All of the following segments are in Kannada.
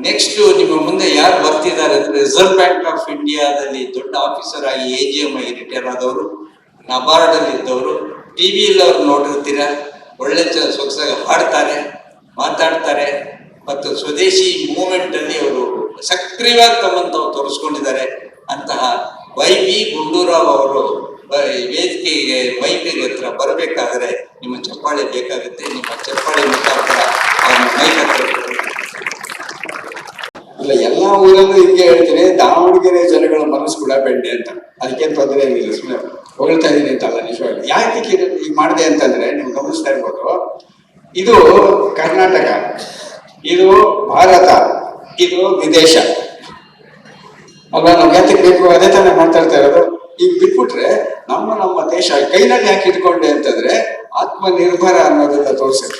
ನೆಕ್ಸ್ಟ್ ನಿಮ್ಮ ಮುಂದೆ ಯಾರು ಬರ್ತಿದ್ದಾರೆ ಅಂದ್ರೆ ರಿಸರ್ವ್ ಬ್ಯಾಂಕ್ ಆಫ್ ಇಂಡಿಯಾದಲ್ಲಿ ದೊಡ್ಡ ಆಫೀಸರ್ ಆಗಿ AGM ಆಗಿ ರಿಟೈರ್ ಆದವರು, ನಬಾರ್ಡ್ ಅಲ್ಲಿ ಇದ್ದವರು, ಟಿವಿಯಲ್ಲಿ ಅವ್ರು ನೋಡಿರ್ತೀರ. ಒಳ್ಳೆ ಸೊಗಸಾಗಿ ಹಾಡ್ತಾರೆ, ಮಾತಾಡ್ತಾರೆ ಮತ್ತು ಸ್ವದೇಶಿ ಮೂವ್ಮೆಂಟ್ ಅಲ್ಲಿ ಅವರು ಸಕ್ರಿಯವಾಗಿ ತಮ್ಮನ್ನು ತೋರಿಸ್ಕೊಂಡಿದ್ದಾರೆ. ಅಂತಹ YV ಗುಂಡೂರಾವ್ ಅವರು ವೇದಿಕೆಗೆ ಮೈಕಿಗೆ ಹತ್ರ ಬರಬೇಕಾದ್ರೆ ನಿಮ್ಮ ಚಪ್ಪಾಳೆ ಬೇಕಾಗುತ್ತೆ. ನಿಮ್ಮ ಚಪ್ಪಾಳೆ ಮುಖಾಂತರ ಅವ್ರನ್ನ ಮೈಕ್ ಹತ್ರ ಇಲ್ಲ, ಎಲ್ಲಾ ಊರಲ್ಲೂ ಹಿಂಗೆ ಹೇಳ್ತೀನಿ, ದಾವಣಗೆರೆ ಜನಗಳ ಮನಸ್ಸು ಕೂಡ ಬೆಣ್ಣೆ ಅಂತ, ಅದಕ್ಕೇನು ತೊಂದರೆ ಏನಿಲ್ಲ. ಸುಮ್ಮನೆ ಹೊಗಳ್ತಾ ಇದೀನಿ ಅಂತಲ್ಲ, ನಿಜವಾಗಿ. ಯಾಕೆ ಈಗ ಮಾಡಿದೆ ಅಂತಂದ್ರೆ ನೀವು ಗಮನಿಸ್ತಾ ಇರ್ಬೋದು, ಇದು ಕರ್ನಾಟಕ, ಇದು ಭಾರತ, ಇದು ವಿದೇಶ ಅಲ್ವಾ? ನಾವು ಯಾತಕ್ಕೆ ಬೇಕು ಅದೇ ತಾನೇ ಮಾತಾಡ್ತಾ ಇರೋದು. ಈಗ ಬಿಟ್ಬಿಟ್ರೆ ನಮ್ಮ ದೇಶ ಕೈನಲ್ಲಿ ಯಾಕೆ ಇಟ್ಕೊಂಡೆ ಅಂತಂದ್ರೆ ಆತ್ಮನಿರ್ಭರ ಅನ್ನೋದನ್ನ ತೋರಿಸುತ್ತೆ.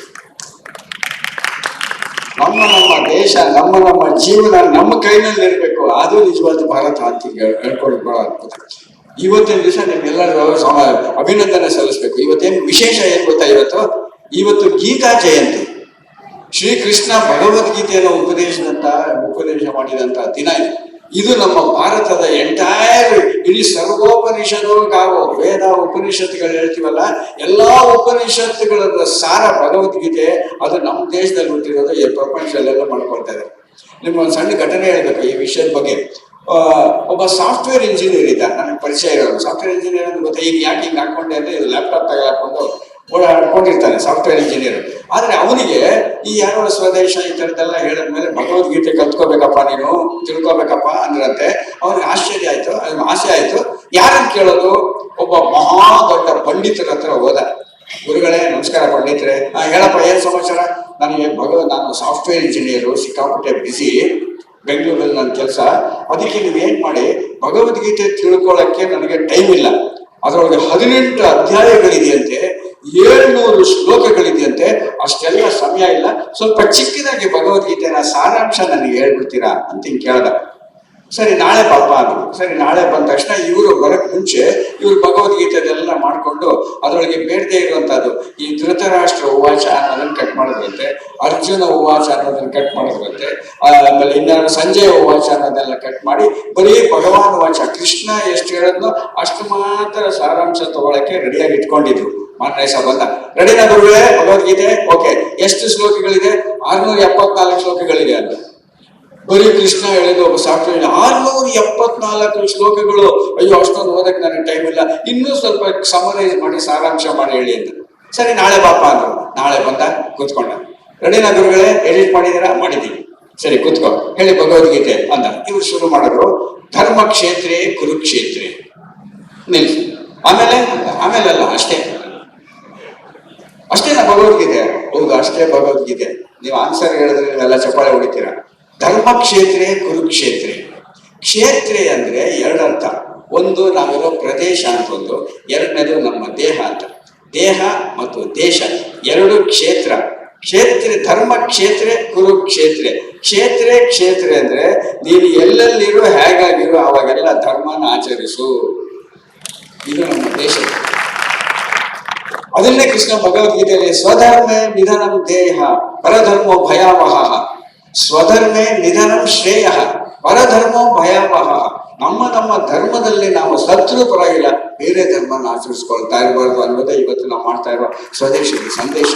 ನಮ್ಮ ದೇಶ, ನಮ್ಮ ಜೀವನ ನಮ್ಮ ಕೈನಲ್ಲಿ ಇರಬೇಕು, ಅದು ನಿಜವಾದ ಭಾರತ ಅಂತ ಹೇಳ್ಕೊಂಡು ಬಹಳ ಅದ್ಭುತ. ಇವತ್ತಿನ ದಿವಸ ನಿಮ್ಗೆಲ್ಲರೂ ಅಭಿನಂದನೆ ಸಲ್ಲಿಸ್ಬೇಕು. ಇವತ್ತೇನು ವಿಶೇಷ ಏನ್ ಗೊತ್ತಾ? ಇವತ್ತು ಗೀತಾ ಜಯಂತಿ. ಶ್ರೀಕೃಷ್ಣ ಭಗವದ್ಗೀತೆಯನ್ನು ಉಪದೇಶ ಮಾಡಿದಂತ ದಿನ ಇದು. ನಮ್ಮ ಭಾರತದ ಎಂಟೈರ್ ಇಡೀ ಸರ್ವೋಪನಿಷತ್ತು, ವೇದ ಉಪನಿಷತ್ತುಗಳು ಹೇಳ್ತೀವಲ್ಲ, ಎಲ್ಲಾ ಉಪನಿಷತ್ತುಗಳ ಸಾರ ಭಗವದ್ಗೀತೆ. ಅದು ನಮ್ಮ ದೇಶದಲ್ಲಿ ಹುಟ್ಟಿರೋದು, ಪ್ರಪಂಚದಲ್ಲೆಲ್ಲ ಮಾಡ್ಕೊಳ್ತಾ ಇದ್ದಾರೆ. ನಿಮ್ಗೊಂದು ಸಣ್ಣ ಘಟನೆ ಹೇಳ್ಬೇಕು ಈ ವಿಷಯದ ಬಗ್ಗೆ. ಒಬ್ಬ ಸಾಫ್ಟ್ವೇರ್ ಇಂಜಿನಿಯರ್ ಇದ್ದ, ನನಗೆ ಪರಿಚಯ ಇರೋದು. ಸಾಫ್ಟ್ವೇರ್ ಇಂಜಿನಿಯರ್ ಅಂತ ಗೊತ್ತಾ? ಈಗ ಯಾಕೆ ಹಿಂಗೆ ಹಾಕೊಂಡೆ ಅಂದ್ರೆ, ಇದು ಲ್ಯಾಪ್ಟಾಪ್ ತಗೊಂಡು ಓಡಾಡ್ಕೊಂಡಿರ್ತಾನೆ ಸಾಫ್ಟ್ವೇರ್ ಇಂಜಿನಿಯರ್. ಆದ್ರೆ ಅವನಿಗೆ ಈ ಯಾರೋ ಸ್ವದೇಶ ಈ ಥರದ್ದೆಲ್ಲ ಹೇಳಿದ್ಮೇಲೆ ಭಗವದ್ಗೀತೆ ಕಲ್ತ್ಕೋಬೇಕಪ್ಪ, ನೀನು ತಿಳ್ಕೊಬೇಕಪ್ಪ ಅಂದ್ರಂತೆ. ಅವನಿಗೆ ಆಶ್ಚರ್ಯ ಆಯ್ತು, ಆಸೆ ಆಯ್ತು. ಯಾರನ್ನು ಕೇಳೋದು? ಒಬ್ಬ ಮಹಾ ದೊಡ್ಡ ಪಂಡಿತರ ಹತ್ರ ಹೋದ. ಗುರುಗಳೇ ನಮಸ್ಕಾರ ಪಂಡಿತರೆ, ಹೇಳಪ್ಪ ಏನ್ ಸಮಾಚಾರ? ನಾನು ಸಾಫ್ಟ್ವೇರ್ ಇಂಜಿನಿಯರು, ಸಿಕ್ಕಾಪಟ್ಟೆ ಬಿಸಿ, ಬೆಂಗಳೂರಲ್ಲಿ ನನ್ನ ಕೆಲಸ. ಅದಕ್ಕೆ ನೀವು ಏನ್ ಮಾಡಿ, ಭಗವದ್ಗೀತೆ ತಿಳ್ಕೊಳ್ಳೋಕ್ಕೆ ನನಗೆ ಟೈಮ್ ಇಲ್ಲ. ಅದರೊಳಗೆ 18 ಅಧ್ಯಾಯಗಳಿದೆಯಂತೆ, 700 ಶ್ಲೋಕಗಳಿದೆಯಂತೆ, ಅಷ್ಟೆಲ್ಲ ಸಮಯ ಇಲ್ಲ. ಸ್ವಲ್ಪ ಚಿಕ್ಕದಾಗಿ ಭಗವದ್ಗೀತೆನ ಸಾರಾಂಶ ನನಗೆ ಹೇಳ್ಬಿಡ್ತೀರಾ ಅಂತ ಹಿಂಗೆ ಕೇಳ್ದ. ಸರಿ ನಾಳೆ ಪಾಪ ಅಂದ್ರು. ಸರಿ ನಾಳೆ ಬಂದ ತಕ್ಷಣ ಇವರು ಬರಕ್ ಮುಂಚೆ ಇವ್ರು ಭಗವದ್ಗೀತೆದೆಲ್ಲ ಮಾಡ್ಕೊಂಡು ಅದರೊಳಗೆ ಬೇಡದೆ ಇರುವಂತಹದ್ದು ಈ ಧೃತರಾಷ್ಟ್ರ ಉವಾಚ ಅನ್ನೋದನ್ನ ಕಟ್ ಮಾಡಿದ್ರಂತೆ, ಅರ್ಜುನ ಉವಾಚ ಅನ್ನೋದನ್ನ ಕಟ್ ಮಾಡಿದ್ರಂತೆ, ಆಮೇಲೆ ಇನ್ನಾರು ಸಂಜಯ ಉವಾಚ ಅನ್ನೋದೆಲ್ಲ ಕಟ್ ಮಾಡಿ ಬರೀ ಭಗವಾನ್ ಉವಾಚ, ಕೃಷ್ಣ ಎಷ್ಟು ಹೇಳದ್ನೋ ಅಷ್ಟು ಮಾತ್ರ ಸಾರಾಂಶ ತಗೊಳಕ್ಕೆ ರೆಡಿಯಾಗಿ ಇಟ್ಕೊಂಡಿದ್ರು. ಮಾನ್ಯ ಬಂದ, ರೆಡಿನ ಗುರುಗಳೇ ಭಗವದ್ಗೀತೆ? ಓಕೆ, ಎಷ್ಟು ಶ್ಲೋಕಗಳಿದೆ? 674 ಶ್ಲೋಕಗಳಿದೆ ಅಂತ. ಬರೀ ಕೃಷ್ಣ ಹೇಳಿದ ಒಬ್ಬ ಸಾಫ್ಟ್ವೇರ್ 674 ಶ್ಲೋಕಗಳು. ಅಯ್ಯೋ, ಅಷ್ಟೊಂದು ಓದಕ್ಕೆ ನನಗೆ ಟೈಮ್ ಇಲ್ಲ, ಇನ್ನೂ ಸ್ವಲ್ಪ ಸಮರೈಸ್ ಮಾಡಿ ಸಾರಾಂಶ ಮಾಡಿ ಹೇಳಿ ಅಂತ. ಸರಿ ನಾಳೆ ಬಾಪ ಅಂದ್ರು. ನಾಳೆ ಬಂದ, ಕೂತ್ಕೊಂಡ. ರೆಡಿನ ಗುರುಗಳೇ? ಎಡಿಟ್ ಮಾಡಿದೀರಾ? ಮಾಡಿದೀವಿ. ಸರಿ ಕೂತ್ಕೋ, ಹೇಳಿ ಭಗವದ್ಗೀತೆ ಅಂದ. ಇವ್ರು ಶುರು ಮಾಡಿದ್ರು, ಧರ್ಮ ಕ್ಷೇತ್ರೇ ಕುರುಕ್ಷೇತ್ರೇ. ನಿಲ್ಸಿ. ಆಮೇಲೆಲ್ಲ ಅಷ್ಟೇನಾ ಭಗವದ್ಗೀತೆ? ಹೌದು, ಅಷ್ಟೇ ಭಗವದ್ಗೀತೆ. ನೀವು ಆನ್ಸರ್ ಹೇಳಿದ್ರೆ ನೀವೆಲ್ಲ ಚಪ್ಪಾಳೆ ಹೊಡಿತೀರಾ. ಧರ್ಮ ಕ್ಷೇತ್ರೇ ಕುರುಕ್ಷೇತ್ರೇ. ಕ್ಷೇತ್ರ ಅಂದ್ರೆ ಎರಡರ್ಥ. ಒಂದು ನಾವಿರೋ ಪ್ರದೇಶ ಅಂತ ಒಂದು, ಎರಡನೇದು ನಮ್ಮ ದೇಹ ಅಂತ. ದೇಹ ಮತ್ತು ದೇಶ ಎರಡು ಕ್ಷೇತ್ರ. ಧರ್ಮ ಕ್ಷೇತ್ರ ಕುರುಕ್ಷೇತ್ರ. ಕ್ಷೇತ್ರ ಅಂದ್ರೆ ನೀನು ಎಲ್ಲೆಲ್ಲಿರೋ, ಹೇಗಾಗಿರೋ ಅವಾಗೆಲ್ಲ ಧರ್ಮನ ಆಚರಿಸು. ಇದು ನಮ್ಮ ದೇಶ. ಅದನ್ನೇ ಕೃಷ್ಣ ಭಗವದ್ಗೀತೆಯಲ್ಲಿ ಸ್ವಧರ್ಮೇ ನಿಧನಂ ದೇಹ ಪರಧರ್ಮೋ ಭಯಾವಹ, ಸ್ವಧರ್ಮೇ ನಿಧನಂ ಶ್ರೇಯ ಪರಧರ್ಮೋ ಭಯಾವಹ. ನಮ್ಮ ಧರ್ಮದಲ್ಲಿ ನಾವು ಸತ್ರು ಪರವಾಗಿಲ್ಲ, ಬೇರೆ ಧರ್ಮನ ಆಚರಿಸ್ಕೊಳ್ತಾ ಇರಬಾರ್ದು ಅನ್ನೋದೇ ಇವತ್ತು ನಾವು ಮಾಡ್ತಾ ಇರೋ ಸ್ವದೇಶದ ಸಂದೇಶ.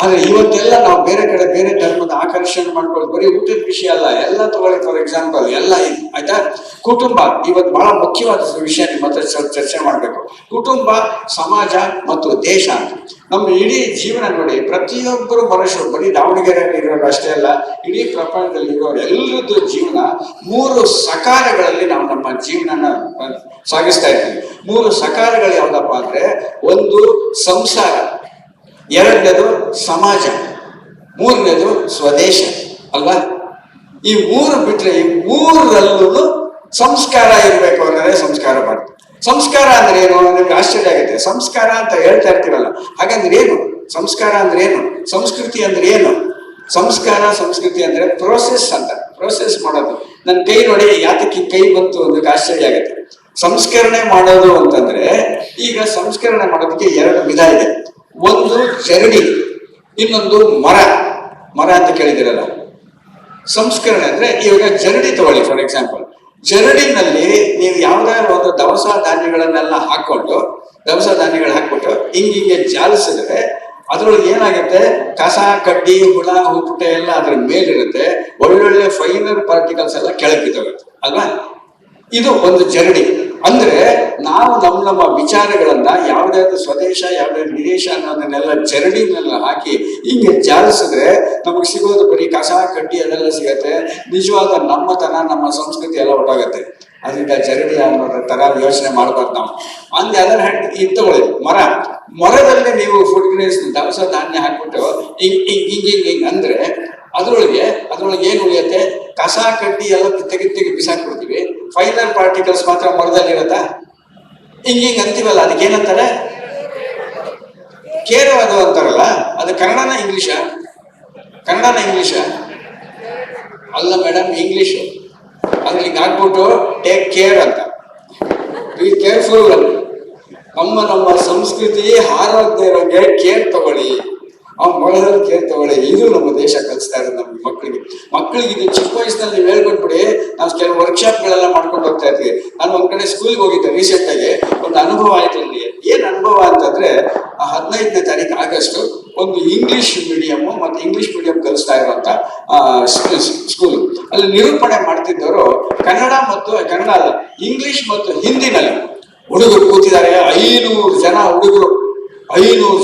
ಆದ್ರೆ ಇವತ್ತೆಲ್ಲ ನಾವು ಬೇರೆ ಕಡೆ ಬೇರೆ ಧರ್ಮದ ಆಕರ್ಷಣೆ ಮಾಡ್ಕೊಳ್ಳೋದು ಬರೀ ಊಟದ ವಿಷಯ ಅಲ್ಲ, ಎಲ್ಲ ತಗೊಳ್ಳಿ. ಫಾರ್ ಎಕ್ಸಾಂಪಲ್ ಎಲ್ಲ ಆಯ್ತಾ, ಕುಟುಂಬ ಇವತ್ತು ಬಹಳ ಮುಖ್ಯವಾದ ವಿಷಯ. ನಿಮ್ಮ ಹತ್ರ ಚರ್ಚೆ ಮಾಡ್ಬೇಕು. ಕುಟುಂಬ, ಸಮಾಜ ಮತ್ತು ದೇಶ ಅಂತ ನಮ್ಮ ಇಡೀ ಜೀವನ ನೋಡಿ. ಪ್ರತಿಯೊಬ್ಬರು ಮನುಷ್ಯರು ಬರೀ ದಾವಣಗೆರೆಯಲ್ಲಿ ಇರೋರು ಅಷ್ಟೇ ಅಲ್ಲ, ಇಡೀ ಪ್ರಪಂಚದಲ್ಲಿ ಇರೋರು ಎಲ್ಲರದ್ದು ಜೀವನ 3 ಸಕಾರಗಳಲ್ಲಿ ನಾವು ನಮ್ಮ ಜೀವನನ ಸಾಗಿಸ್ತಾ ಇರ್ತೀವಿ. 3 ಸಕಾರಗಳು ಯಾವ್ದಪ್ಪ ಅಂದ್ರೆ, ಒಂದು ಸಂಸಾರ, ಎರಡನೇದು ಸಮಾಜ, ಮೂರನೇದು ಸ್ವದೇಶ ಅಲ್ವಾ? ಈ 3 ಬಿಟ್ರೆ ಈ 3ರಲ್ಲೂ ಸಂಸ್ಕಾರ ಇರ್ಬೇಕು ಅನ್ನೋದೇ ಸಂಸ್ಕಾರ ಮಾಡ್ತೀವಿ. ಸಂಸ್ಕಾರ ಅಂದ್ರೆ ಏನು? ನಿಮ್ಗೆ ಆಶ್ಚರ್ಯ ಆಗುತ್ತೆ. ಸಂಸ್ಕಾರ ಅಂತ ಹೇಳ್ತಾ ಇರ್ತೀವಲ್ಲ, ಹಾಗಂದ್ರೆ ಏನು? ಸಂಸ್ಕಾರ ಅಂದ್ರೆ ಏನು? ಸಂಸ್ಕೃತಿ ಅಂದ್ರೆ ಏನು? ಸಂಸ್ಕೃತಿ ಅಂದ್ರೆ ಪ್ರೋಸೆಸ್ ಅಂತ. ಪ್ರೋಸೆಸ್ ಮಾಡೋದು. ನನ್ನ ಕೈ ನೋಡಿ, ಯಾತಕ್ಕೆ ಕೈ ಬಂತು ಅನ್ನೋದಕ್ಕೆ ಆಶ್ಚರ್ಯ ಆಗುತ್ತೆ. ಸಂಸ್ಕರಣೆ ಮಾಡೋದು ಅಂತಂದ್ರೆ, ಈಗ ಸಂಸ್ಕರಣೆ ಮಾಡೋದಕ್ಕೆ 2 ವಿಧ ಇದೆ. ಒಂದು ಜರಡಿ, ಇನ್ನೊಂದು ಮರ ಅಂತ ಕೇಳಿದಿರಲ್ಲ. ಸಂಸ್ಕರಣೆ ಅಂದ್ರೆ ಇವಾಗ ಜರಡಿ ತಗೊಳ್ಳಿ ಫಾರ್ ಎಕ್ಸಾಂಪಲ್. ಜರಡಿನಲ್ಲಿ ನೀವು ಯಾವ್ದಾದ್ರು ಒಂದು ದವಸ ಧಾನ್ಯಗಳನ್ನೆಲ್ಲ ಹಾಕೊಂಡು ಹಾಕ್ಬಿಟ್ಟು ಹಿಂಗೆ ಜಾಲಿಸಿದ್ರೆ ಅದ್ರೊಳಗೆ ಏನಾಗುತ್ತೆ, ಕಸ ಕಡ್ಡಿ ಹುಳ ಹುಪ್ಪಟೆ ಎಲ್ಲ ಅದ್ರ ಮೇಲಿರುತ್ತೆ, ಒಳ್ಳೊಳ್ಳೆ ಫೈನರ್ ಪಾರ್ಟಿಕಲ್ಸ್ ಎಲ್ಲ ಕೆಳಗೆ ಬಿದ್ದೋಗುತ್ತೆ ಅಲ್ವಾ. ಇದು ಒಂದು ಜರಡಿ. ಅಂದ್ರೆ ನಾವು ನಮ್ಮ ವಿಚಾರಗಳನ್ನ ಯಾವ್ದಾದ್ರು ಸ್ವದೇಶ ಯಾವ್ದಾದ್ರು ವಿದೇಶ ಅನ್ನೋದನ್ನೆಲ್ಲ ಜರಡಿನೆಲ್ಲ ಹಾಕಿ ಹಿಂಗೆ ಜಾಲಿಸಿದ್ರೆ ನಮಗೆ ಸಿಗೋದು ಬರೀ ಕಸ ಕಡ್ಡಿ ಅದೆಲ್ಲ ಸಿಗತ್ತೆ. ನಿಜವಾದ ನಮ್ಮತನ ನಮ್ಮ ಸಂಸ್ಕೃತಿ ಎಲ್ಲ ಹೊರಟೋಗತ್ತೆ. ಅದರಿಂದ ಜರಡಿ ಅನ್ನೋದ್ರ ತರ ಯೋಚನೆ ಮಾಡ್ಬಾರ್ದು ನಾವು. ಅಂದ್ರೆ ಅದನ್ನ ತಗೊಳ್ಳಿ ಮರದಲ್ಲಿ ನೀವು ಫುಡ್ ಗ್ರೇಸ್ ದವಸ ಧಾನ್ಯ ಹಾಕ್ಬಿಟ್ಟು ಹಿಂಗ್ ಅಂದ್ರೆ ಅದ್ರೊಳಗೆ ಏನ್ ಉಳಿಯುತ್ತೆ, ಕಸ ಕಡ್ಡಿ ಎಲ್ಲ ತೆಗೆದು ಬಿಸಾಕ್ಬಿಡ್ತೀವಿ, ಫೈನಲ್ ಪಾರ್ಟಿಕಲ್ಸ್ ಮಾತ್ರ ಮರದಲ್ಲಿ ಇರತ್ತಾ? ಹಿಂಗ್ ಅಂತೀವಲ್ಲ, ಅದಕ್ಕೆ ಏನಂತಾರೆ? ಕೇರವಾದ ಅಂತಾರಲ್ಲ, ಅದು ಕನ್ನಡನ ಇಂಗ್ಲಿಷ ಅಲ್ಲ ಮೇಡಮ್, ಇಂಗ್ಲಿಷ್. ಅಂದ್ರೆ ಹಿಂಗ್ ಹಾಕ್ಬಿಟ್ಟು ಟೇಕ್ ಕೇರ್ ಅಂತ, ಬಿ ಕೇರ್ಫುಲ್. ನಮ್ಮ ಸಂಸ್ಕೃತಿ ಹಾರೋಗದೆ ಇರೋಂಗೆ ಕೇರ್ ತಗೊಳ್ಳಿ, ಮೊಳದಲ್ಲಿ ಕೇರ್ ತಗೊಳ್ಳಿ. ಇದು ನಮ್ಮ ದೇಶ ಕಲಿಸ್ತಾ ಇರೋದು ನಮ್ಮ ಮಕ್ಕಳಿಗೆ ಇದು ಚಿಕ್ಕ ವಯಸ್ಸಿನಲ್ಲಿ ನೀವು ಹೇಳ್ಕೊಟ್ಬಿಡಿ. ನಾವು ಕೆಲವು ವರ್ಕ್ಶಾಪ್ಗಳೆಲ್ಲ ಮಾಡ್ಕೊಂಡು ಹೋಗ್ತಾ ಇರ್ತೀವಿ. ನಾನು ಒಂದ್ ಕಡೆ ಸ್ಕೂಲ್ಗೆ ಹೋಗಿದ್ದೆ ರೀಸೆಂಟ್ ಆಗಿ, ಒಂದು ಅನುಭವ ಆಯ್ತು ನನಗೆ. ಏನ್ ಅನುಭವ ಅಂತಂದ್ರೆ, 15ನೇ ತಾರೀಕು ಆಗಸ್ಟ್ ಒಂದು ಇಂಗ್ಲಿಷ್ ಮೀಡಿಯಂ ಮತ್ತೆ ಇಂಗ್ಲಿಷ್ ಮೀಡಿಯಂ ಕಲಿಸ್ತಾ ಇರುವಂತ ಸ್ಕೂಲ್ ಅಲ್ಲಿ ನಿರೂಪಣೆ ಮಾಡ್ತಿದ್ದವರು ಕನ್ನಡ ಅಲ್ಲ, ಇಂಗ್ಲಿಷ್ ಮತ್ತು ಹಿಂದಿನಲ್ಲಿ ಹುಡುಗರು ಕೂತಿದ್ದಾರೆ. 500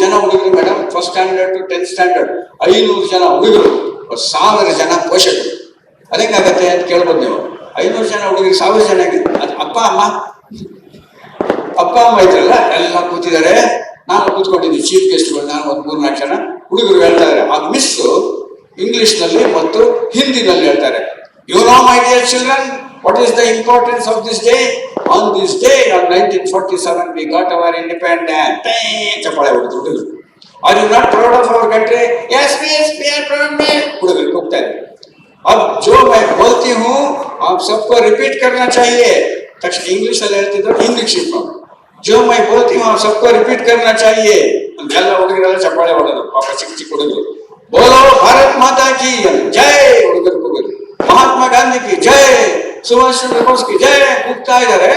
ಜನ ಹುಡುಗರು madam, first standard to 10th standard 500 ಜನ ಹುಡುಗರು, 1000 ಜನ ಪೋಷಕರು. ಅದೇನಾಗತ್ತೆ ಅಂತ ಕೇಳ್ಬೋದು ನೀವು. 500 ಜನ ಹುಡುಗರಿಗೆ 1000 ಜನ ಅದು ಅಪ್ಪ ಅಮ್ಮ ಇದ್ರಲ್ಲ, ಎಲ್ಲ ಕೂತಿದ್ದಾರೆ. ನಾನು ಕೂತ್ಕೊಂಡಿದ್ದೀನಿ, ಚೀಫ್ ಗೆಸ್ಟ್ಗಳು. ನಾನು ಒಂದು 3-4 ಜನ ಹುಡುಗರು ಹೇಳ್ತಾ ಇದ್ದಾರೆ. ಆ ಮಿಸ್ ಇಂಗ್ಲಿಷ್ ನಲ್ಲಿ ಮತ್ತು ಹಿಂದಿನಲ್ಲಿ ಹೇಳ್ತಾರೆ, you know my dear children, what is the importance of this day? On this day of 1947 we got our independence. ಚಪ್ಪಾಳೆ ಹೊಡೆದು. Are you not proud of our country? Yes miss, we are proud miss. ಹುಡುಗರು ಕೂಗ್ತಾ ಇದ್ದಾರೆ. अब जो मैं बोलती हूँ आप सबको रिपीट करना चाहिए. तक्षण इंग्लिश ಅಲ್ಲಿ ಹೇಳ್ತಿದ್ರು, ಇಂಗ್ಲಿಷ್ ಇಟ್ಕೊಂಡು जो मैं बोलती हूँ आप सबको रिपीट करना चाहिए. ಎಲ್ಲ ಹುಡುಗರೆಲ್ಲ ಚಪ್ಪಾಳೆ ಹೊಡೆದ್ರು. ಪಾಪ ಚಿಕ್ಕ ಹುಡುಗರು. बोलो भारत माता की जय. ಹುಡುಗರು ಕೂಗಿದ್ರು, ಮಹಾತ್ಮ ಗಾಂಧಿ ಕಿ ಜೈ, ಸುಭಾಷ್ ಚಂದ್ರ ಬೋಸ್ ಕಿ ಜೈ ಕೂಗ್ತಾ ಇದ್ದಾರೆ.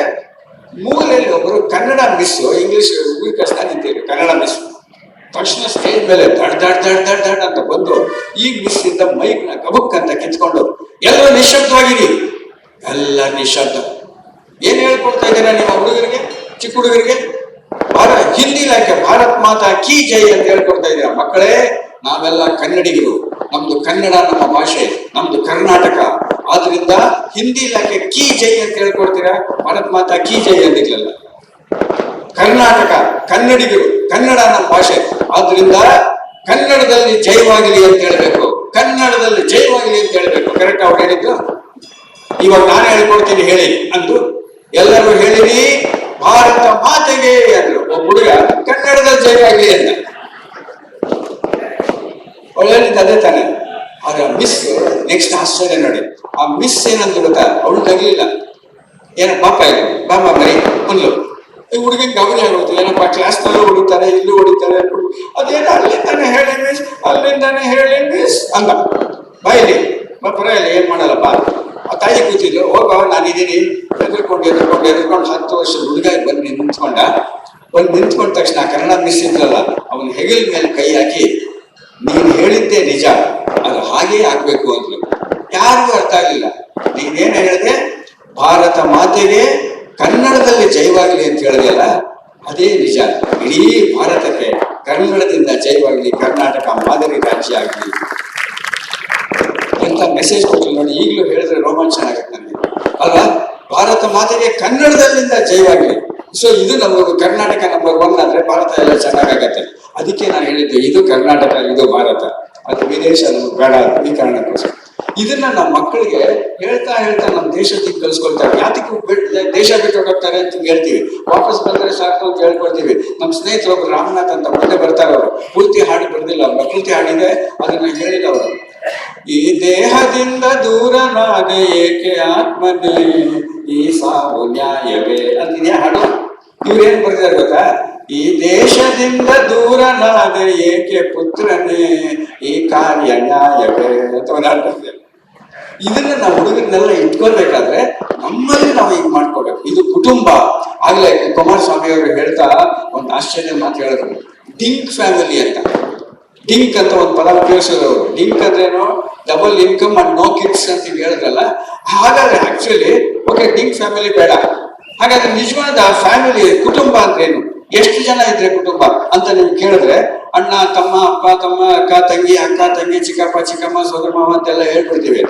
ಮೂಲೆಯಲ್ಲಿ ಒಬ್ಬರು ಕನ್ನಡ ಮಿಸ್, ಇಂಗ್ಲಿಷ್ ಕಷ್ಟ ನಿಂತಿದ್ರು. ಕನ್ನಡ ಮಿಸ್ ತಕ್ಷಣ ಸ್ಟೇಜ್ ಮೇಲೆ ದಡ್ ಅಂತ ಬಂದು ಈ ಮಿಸ್ ಇಂದ ಮೈಕ್ ನ ಕಬಕ್ ಅಂತ ಕಿತ್ಕೊಂಡು, ಎಲ್ಲರೂ ನಿಶ್ಶಬ್ದವಾಗಿರಿ. ಎಲ್ಲ ನಿಶ್ಶಬ್ದ. ಏನ್ ಹೇಳ್ಕೊಡ್ತಾ ಇದ್ದೀರಾ ನಿಮ್ಮ ಹುಡುಗರಿಗೆ, ಚಿಕ್ಕ ಹುಡುಗರಿಗೆ? ಹಿಂದಿ ಇಲಾಖೆ ಭಾರತ್ ಮಾತಾ ಕಿ ಜೈ ಅಂತ ಹೇಳ್ಕೊಡ್ತಾ ಇದ್ದೀರಾ. ಮಕ್ಕಳೇ, ನಾವೆಲ್ಲ ಕನ್ನಡಿಗರು, ನಮ್ದು ಕನ್ನಡ ನಮ್ಮ ಭಾಷೆ, ನಮ್ದು ಕರ್ನಾಟಕ. ಆದ್ರಿಂದ ಹಿಂದಿ ಇಲಾಖೆ ಕಿ ಜೈ ಅಂತ ಹೇಳ್ಕೊಡ್ತೀರಾ, ಭಾರತ್ ಮಾತಾ ಕಿ ಜೈ ಅಂದಿರ್ಲಿಲ್ಲ. ಕರ್ನಾಟಕ ಕನ್ನಡಿಗರು, ಕನ್ನಡ ನಮ್ಮ ಭಾಷೆ. ಆದ್ರಿಂದ ಕನ್ನಡದಲ್ಲಿ ಜೈವಾಗಲಿ ಅಂತ ಹೇಳ್ಬೇಕು, ಕನ್ನಡದಲ್ಲಿ ಜೈವಾಗಲಿ ಅಂತ ಹೇಳ್ಬೇಕು. ಕರೆಕ್ಟ್ ಅವ್ರು ಹೇಳಿದ್ದು. ಇವಾಗ ನಾನು ಹೇಳ್ಕೊಡ್ತೀನಿ ಹೇಳಿ ಅಂದು ಎಲ್ಲರೂ ಹೇಳಿರಿ, ಭಾರತ ಮಾತೆಗೆ ಅಂದ್ರು. ಒಬ್ಬ ಹುಡುಗ ಕನ್ನಡದಲ್ಲಿ ಜೈವಾಗಲಿ ಅಂತ ಹೇಳಿದ್ದು ಅದೇ ತಾನೆ. ಆಗ ಮಿಸ್ ನೆಕ್ಸ್ಟ್ ಆಶ್ಚರ್ಯ ನೋಡಿ. ಆ ಮಿಸ್ ಏನಂತ ಗೊತ್ತಾ, ಅವಳು ನಗಲಿಲ್ಲ. ಏನ ಪಾಪ ಇದು ಬಾಬಾ ಬರೀ ಅಂದ್ಲು. ಈ ಹುಡುಗಿನ ಗಮನ ಆಗುತ್ತೆ, ಏನಪ್ಪ ಕ್ಲಾಸ್ನಲ್ಲೂ ಹೊಡಿತಾರೆ, ಇಲ್ಲೂ ಹೊಡಿತಾರೆ. ಅದೇನು ಅಲ್ಲಿಂದಾನೆ ಹೇಳಿ ಮಿಸ್, ಅಲ್ಲಿಂದಾನೆ ಹೇಳಿ ಮಿಸ್ ಅಂದ. ಬಾಯಿಲಿ ಪರವಾಗಿಲ್ಲ, ಏನ್ ಮಾಡಲ್ಲಪ್ಪ. ಆ ತಾಯಿ ಕೂತಿದ್ರು. ಹೋಗ ನಾನಿದ್ದೀನಿ. ಎದುರ್ಕೊಂಡು 10 ವರ್ಷ ಹುಡುಗ ಬಂದು ನಿಂತ್ಕೊಂಡ ತಕ್ಷಣ ಕನ್ನಡ ಮಿಸ್ ಇದ್ರಲ್ಲ, ಅವನ ಹೆಗಲ ಮೇಲೆ ಕೈ ಹಾಕಿ, ನೀನ್ ಹೇಳಿದ್ದೆ ನಿಜ, ಅದು ಹಾಗೇ ಆಗ್ಬೇಕು ಅಂದ್ಲು. ಯಾರಿಗೂ ಅರ್ಥ ಆಗ್ಲಿಲ್ಲ. ನೀನೇನ್ ಹೇಳಿದೆ, ಭಾರತ ಮಾತೆಗೆ ಕನ್ನಡದಲ್ಲಿ ಜೈವಾಗಲಿ ಅಂತ ಹೇಳಿದೆಯಲ್ಲ, ಅದೇ ನಿಜ. ಇಡೀ ಭಾರತಕ್ಕೆ ಕನ್ನಡದಿಂದ ಜೈವಾಗಲಿ, ಕರ್ನಾಟಕ ಮಾದರಿ ರಾಜ್ಯ ಆಗಲಿ ಅಂತ ಮೆಸೇಜ್ ಕೊಟ್ಟು ನೋಡಿ. ಈಗಲೂ ಹೇಳಿದ್ರೆ ರೋಮಾಂಚನ ಆಗುತ್ತೆ ನನಗೆ ಅಲ್ವಾ. ಭಾರತ ಮಾತೆಗೆ ಕನ್ನಡದಲ್ಲಿಂದ ಜೈವಾಗಲಿ. ಸೊ ಇದು ನಮ್ಮ ಕರ್ನಾಟಕ ನಂಬರ್ 1 ಆದ್ರೆ ಭಾರತ ಎಲ್ಲ ಚೆನ್ನಾಗತ್ತೆ. ಅದಕ್ಕೆ ನಾನು ಹೇಳಿದ್ದೆ, ಇದು ಕರ್ನಾಟಕ, ಇದು ಭಾರತ, ಅದು ವಿದೇಶ ನಮ್ಗೆ ಬೇಡ. ಈ ಕಾರಣಕ್ಕೋಸ್ಕರ ಇದನ್ನ ನಮ್ಮ ಮಕ್ಕಳಿಗೆ ಹೇಳ್ತಾ ನಮ್ಮ ದೇಶಕ್ಕೆ ಕಲಿಸ್ಕೊಳ್ತಾರೆ. ಯಾತಕ್ಕೆ ದೇಶ ಬಿಟ್ಟು ಹೋಗ್ತಾರೆ ಅಂತ ಹೇಳ್ತೀವಿ, ವಾಪಸ್ ಬಂದ್ರೆ ಸಾಕು ಅಂತ ಹೇಳ್ಕೊಡ್ತೀವಿ. ನಮ್ಮ ಸ್ನೇಹಿತರು ಒಬ್ರು ರಾಮನಾಥ್ ಅಂತ ಮುಂದೆ ಬರ್ತಾರೆ. ಅವರು ಪೂರ್ತಿ ಹಾಡಿ ಬರ್ದಿಲ್ಲ, ಅವ್ರು ಪ್ರಕೃತಿ ಹಾಡಿದೆ, ಅದನ್ನ ಹೇಳಿಲ್ಲ ಅವರು. ಈ ದೇಹದಿಂದ ದೂರನಾದೆ ಏಕೆ ಆತ್ಮನೇ, ಈ ಸಾವು ನ್ಯಾಯವೇ ಅಂತಿದ್ಯಾ ಹಾಡು. ಇವ್ರೇನ್ ಬರ್ದಿದ್ದಾರೆ ಗೊತ್ತಾ, ಈ ದೇಶದಿಂದ ದೂರನಾದೆ ಏಕೆ ಪುತ್ರನೇ, ಈ ಕಾರ್ಯ ನ್ಯಾಯವೇ ಅಂತ ಬರ್ದಿದ್ದಾರೆ. ಇದನ್ನ ನಾವು ಹುಡುಗರನ್ನೆಲ್ಲ ಇಟ್ಕೊಳ್ಬೇಕಾದ್ರೆ ನಮ್ಮಲ್ಲಿ ನಾವು ಈಗ ಮಾಡ್ಕೋಬೇಕು. ಇದು ಕುಟುಂಬ. ಆಗ್ಲೇ ಕುಮಾರಸ್ವಾಮಿ ಅವರು ಹೇಳ್ತಾ ಒಂದು ಆಶ್ಚರ್ಯ ಮಾತು ಹೇಳಿದ್ರು, ಡಿಂಕ್ ಫ್ಯಾಮಿಲಿ ಅಂತ. ಡಿಂಕ್ ಅಂತ ಒಂದು ಪದ ಉಪಯೋಗಿಸಿದ್ರು ಅವರು. ಡಿಂಕ್ ಅಂದ್ರೇನು, double income and no kids ಅಂತ ಹೇಳಿದ್ರಲ್ಲ. ಹಾಗಾದ್ರೆ ಆಕ್ಚುಲಿ ಓಕೆ, ಡಿಂಕ್ ಫ್ಯಾಮಿಲಿ ಬೇಡ. ಹಾಗಾದ್ರೆ ನಿಜವಾದ ಫ್ಯಾಮಿಲಿ, ಕುಟುಂಬ ಅಂದ್ರೇನು, ಎಷ್ಟು ಜನ ಇದ್ರೆ ಕುಟುಂಬ ಅಂತ ನೀವು ಕೇಳಿದ್ರೆ, ಅಣ್ಣ ತಮ್ಮ, ಅಪ್ಪ ತಮ್ಮ, ಅಕ್ಕ ತಂಗಿ, ಅಕ್ಕ ತಂಗಿ, ಚಿಕ್ಕಪ್ಪ ಚಿಕ್ಕಮ್ಮ, ಸೋದರ ಮಾವ ಅಂತೆಲ್ಲ ಹೇಳ್ಬಿಡ್ತೀವಿ.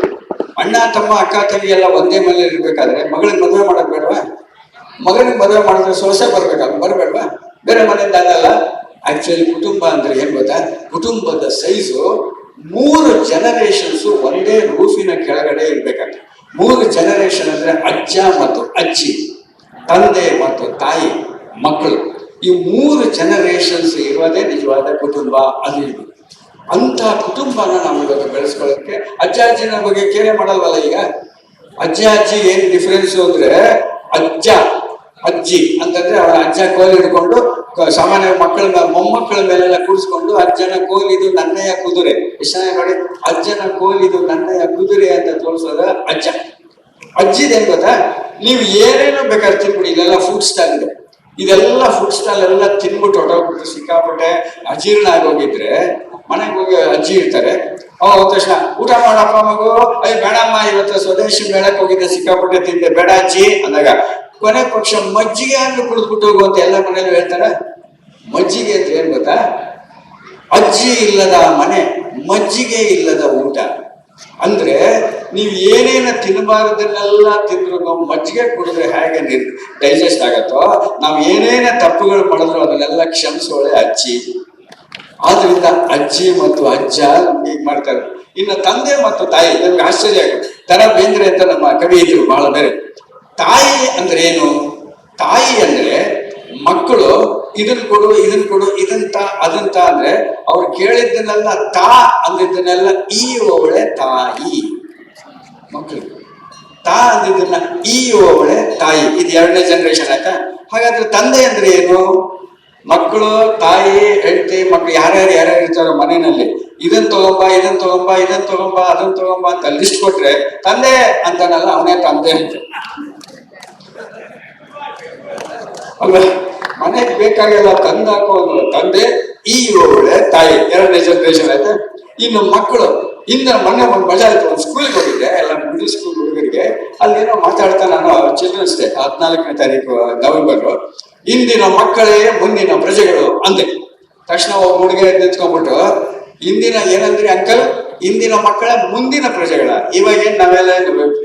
ಅಣ್ಣ ತಮ್ಮ ಅಕ್ಕ ತಂಗಿ ಎಲ್ಲ ಒಂದೇ ಮನೇಲಿ ಇರ್ಬೇಕಾದ್ರೆ ಮಗಳಿಗೆ ಮದುವೆ ಮಾಡಕ್ ಬೇಡವಾ? ಮಗನಿಗೆ ಮದುವೆ ಮಾಡಿದ್ರೆ ಸೊಸೆ ಬರ್ಬೇಕಲ್ಲ, ಬರಬೇಡವಾ? ಬೇರೆ ಮನೆಯಿಂದ ಆಗಲ್ಲ. ಆಕ್ಚುಲಿ ಕುಟುಂಬ ಅಂದ್ರೆ ಏನ್ ಗೊತ್ತಾ, ಕುಟುಂಬದ ಸೈಜು 3 ಜನರೇಷನ್ಸ್ ಒಂದೇ ರೂಫಿನ ಕೆಳಗಡೆ ಇರ್ಬೇಕಂತ. 3 ಜನರೇಷನ್ ಅಂದ್ರೆ ಅಜ್ಜ ಮತ್ತು ಅಜ್ಜಿ, ತಂದೆ ಮತ್ತು ತಾಯಿ, ಮಕ್ಕಳು. ಈ 3 ಜನರೇಷನ್ಸ್ ಇರೋದೇ ನಿಜವಾದ ಕುಟುಂಬ. ಅದು ಅಂತ ಕುಟುಂಬನ ನಾವು ಇವಾಗ ಬೆಳೆಸ್ಕೊಳ್ಳೋಕೆ ಅಜ್ಜ ಅಜ್ಜಿನ ಬಗ್ಗೆ ಕೇರೆ ಮಾಡಲ್ವಲ್ಲ. ಈಗ ಅಜ್ಜ ಅಜ್ಜಿ ಏನ್ ಡಿಫ್ರೆನ್ಸ್ ಅಂದ್ರೆ, ಅಜ್ಜ ಅಜ್ಜಿ ಅಂತಂದ್ರೆ ಅವರ ಅಜ್ಜ ಕೋಲ್ ಹಿಡ್ಕೊಂಡು ಸಾಮಾನ್ಯ ಮಕ್ಕಳ ಮೊಮ್ಮಕ್ಕಳ ಮೇಲೆಲ್ಲ ಕೂರಿಸ್ಕೊಂಡು, ಅಜ್ಜನ ಕೋಲಿದು ನನ್ನಯ್ಯ ಕುದುರೆ, ಎಷ್ಟು ಚೆನ್ನಾಗಿ ನೋಡಿ, ಅಜ್ಜನ ಕೋಲಿದು ನನ್ನಯ್ಯ ಕುದುರೆ ಅಂತ ತೋರಿಸೋದ ಅಜ್ಜ. ಅಜ್ಜಿದೇನ್ ಗೊತ್ತಾ, ನೀವು ಏನೇನೋ ಬೇಕಾದ್ರೆ ತಿನ್ಬಿಡಿ, ಇಲ್ಲೆಲ್ಲ ಫುಡ್ ಸ್ಟಾಲ್ ಇದೆ, ಇದೆಲ್ಲ ಫುಡ್ ಸ್ಟಾಲ್ ಎಲ್ಲ ತಿನ್ಬಿಟ್ಟು ಹೊಟ್ಟೋಗ್ಬಿಟ್ಟು ಸಿಕ್ಕಾಪಟ್ಟೆ ಅಜೀರ್ಣ ಆಗೋಗಿದ್ರೆ ಮನೆಗೆ ಹೋಗಿ ಅಜ್ಜಿ ಇರ್ತಾರೆ. ಹೋದ ತಕ್ಷಣ ಊಟ ಮಾಡಪ್ಪ ಮಗು, ಅಯ್ಯ ಬೇಡಮ್ಮ ಇವತ್ತು ಸ್ವದೇಶಿ ಮೇಳಕ್ಕೆ ಹೋಗಿದ್ದೆ, ಸಿಕ್ಕಾಪಟ್ಟೆ ತಿಂದೆ, ಬೇಡ ಅಜ್ಜಿ ಅಂದಾಗ ಕೊನೆ ಪಕ್ಷ ಮಜ್ಜಿಗೆ ಅಂದ್ರೆ ಕುಡಿದ್ಬಿಟ್ಟು ಹೋಗು ಅಂತ ಎಲ್ಲ ಮನೇಲಿ ಹೇಳ್ತಾರೆ. ಮಜ್ಜಿಗೆ ಅಂತ ಏನ್ ಗೊತ್ತಾ, ಅಜ್ಜಿ ಇಲ್ಲದ ಮನೆ, ಮಜ್ಜಿಗೆ ಇಲ್ಲದ ಊಟ. ಅಂದ್ರೆ ನೀವು ಏನೇನ ತಿನ್ನಬಾರದನ್ನೆಲ್ಲ ತಿಂದ್ರು ಮಜ್ಜಿಗೆ ಕುಡಿದ್ರೆ ಹೇಗೆ ಡೈಜೆಸ್ಟ್ ಆಗತ್ತೋ, ನಾವು ಏನೇನ ತಪ್ಪುಗಳು ಮಾಡಿದ್ರು ಅದನ್ನೆಲ್ಲ ಕ್ಷಮಿಸೋಳೆ ಅಜ್ಜಿ. ಆದ್ರಿಂದ ಅಜ್ಜಿ ಮತ್ತು ಅಜ್ಜ ಹೀಗೆ ಮಾಡ್ತಾರೆ. ಇನ್ನು ತಂದೆ ಮತ್ತು ತಾಯಿ, ನಮ್ಗೆ ಆಶ್ಚರ್ಯ ಆಗುತ್ತೆ. ತರ ಬೇಂದ್ರೆ ಅಂತ ನಮ್ಮ ಕವಿ ಇದ್ರು ಬಹಳ ಬೇರೆ. ತಾಯಿ ಅಂದ್ರೆ ಏನು? ತಾಯಿ ಅಂದ್ರೆ ಮಕ್ಕಳು ಇದನ್ ಕೊಡು ಇದನ್ ಕೊಡು ಇದಂತ ಅದಂತ ಅಂದ್ರೆ ಅವ್ರು ಕೇಳಿದ್ದನ್ನೆಲ್ಲ ತಾ ಅಂದಿದ್ದನ್ನೆಲ್ಲ ಈ ಒಳ್ಳೆ ತಾಯಿ. ಮಕ್ಕಳು ತಾ ಅಂದಿದ್ದನ್ನ ಈ ಒಳ್ಳೆ ತಾಯಿ. ಇದು 2ನೇ ಜನರೇಷನ್ ಆಯ್ತಾ. ಹಾಗಾದ್ರೆ ತಂದೆ ಅಂದ್ರೆ ಏನು? ಮಕ್ಕಳು, ತಾಯಿ, ಹೆಂಡತಿ, ಮಕ್ಕಳು ಯಾರ್ಯಾರು ಇರ್ತಾರೋ ಮನೆಯಲ್ಲಿ ಇದನ್ ತಗೊಂಬ ಇದನ್ ತಗೊಂಬ ಇದನ್ ತಗೊಂಬ ಅದನ್ ತಗೊಂಬ ಅಂತ ಲಿಸ್ಟ್ ಕೊಟ್ರೆ ತಂದೆ ಅಂತಾನಲ್ಲ, ಅವನೇ ತಂದೆ ಅಂತ ಅಲ್ವ? ಮನೆಗೆ ಬೇಕಾಗೆಲ್ಲ ತಂದಾಕೋ ತಂದೆ, ಈ ಒಳ್ಳೆ ತಾಯಿ. 2ನೇ ಜನರೇಷನ್ ಆಯ್ತಾ. ಇನ್ನು ಮಕ್ಕಳು, ಮೊನ್ನೆ ಒಂದು ಮಜಾ ಆಯ್ತು. ಒಂದು ಸ್ಕೂಲ್ಗೆ ಹೋಗಿದ್ದೆ, ಎಲ್ಲ ಮಿಡಲ್ ಸ್ಕೂಲ್ ಹುಡುಗರಿಗೆ. ಅಲ್ಲೇನೋ ಮಾತಾಡ್ತಾ ನಾನು ಚಿಲ್ಡ್ರನ್ಸ್ ಡೇ 14ನೇ ತಾರೀಕು ನವೆಂಬರ್, ಇಂದಿನ ಮಕ್ಕಳೇ ಮುಂದಿನ ಪ್ರಜೆಗಳು ಅಂದೆ. ತಕ್ಷಣ ಒಬ್ಬ ಹುಡುಗ ನಿಂತ್ಕೊಂಡ್ಬಿಟ್ಟು, ಇಂದಿನ ಏನಂದ್ರಿ ಅಂಕಲ್, ಇಂದಿನ ಮಕ್ಕಳ ಮುಂದಿನ ಪ್ರಜೆಗಳ, ಇವಾಗ ಏನ್ ನಾವೆಲ್ಲ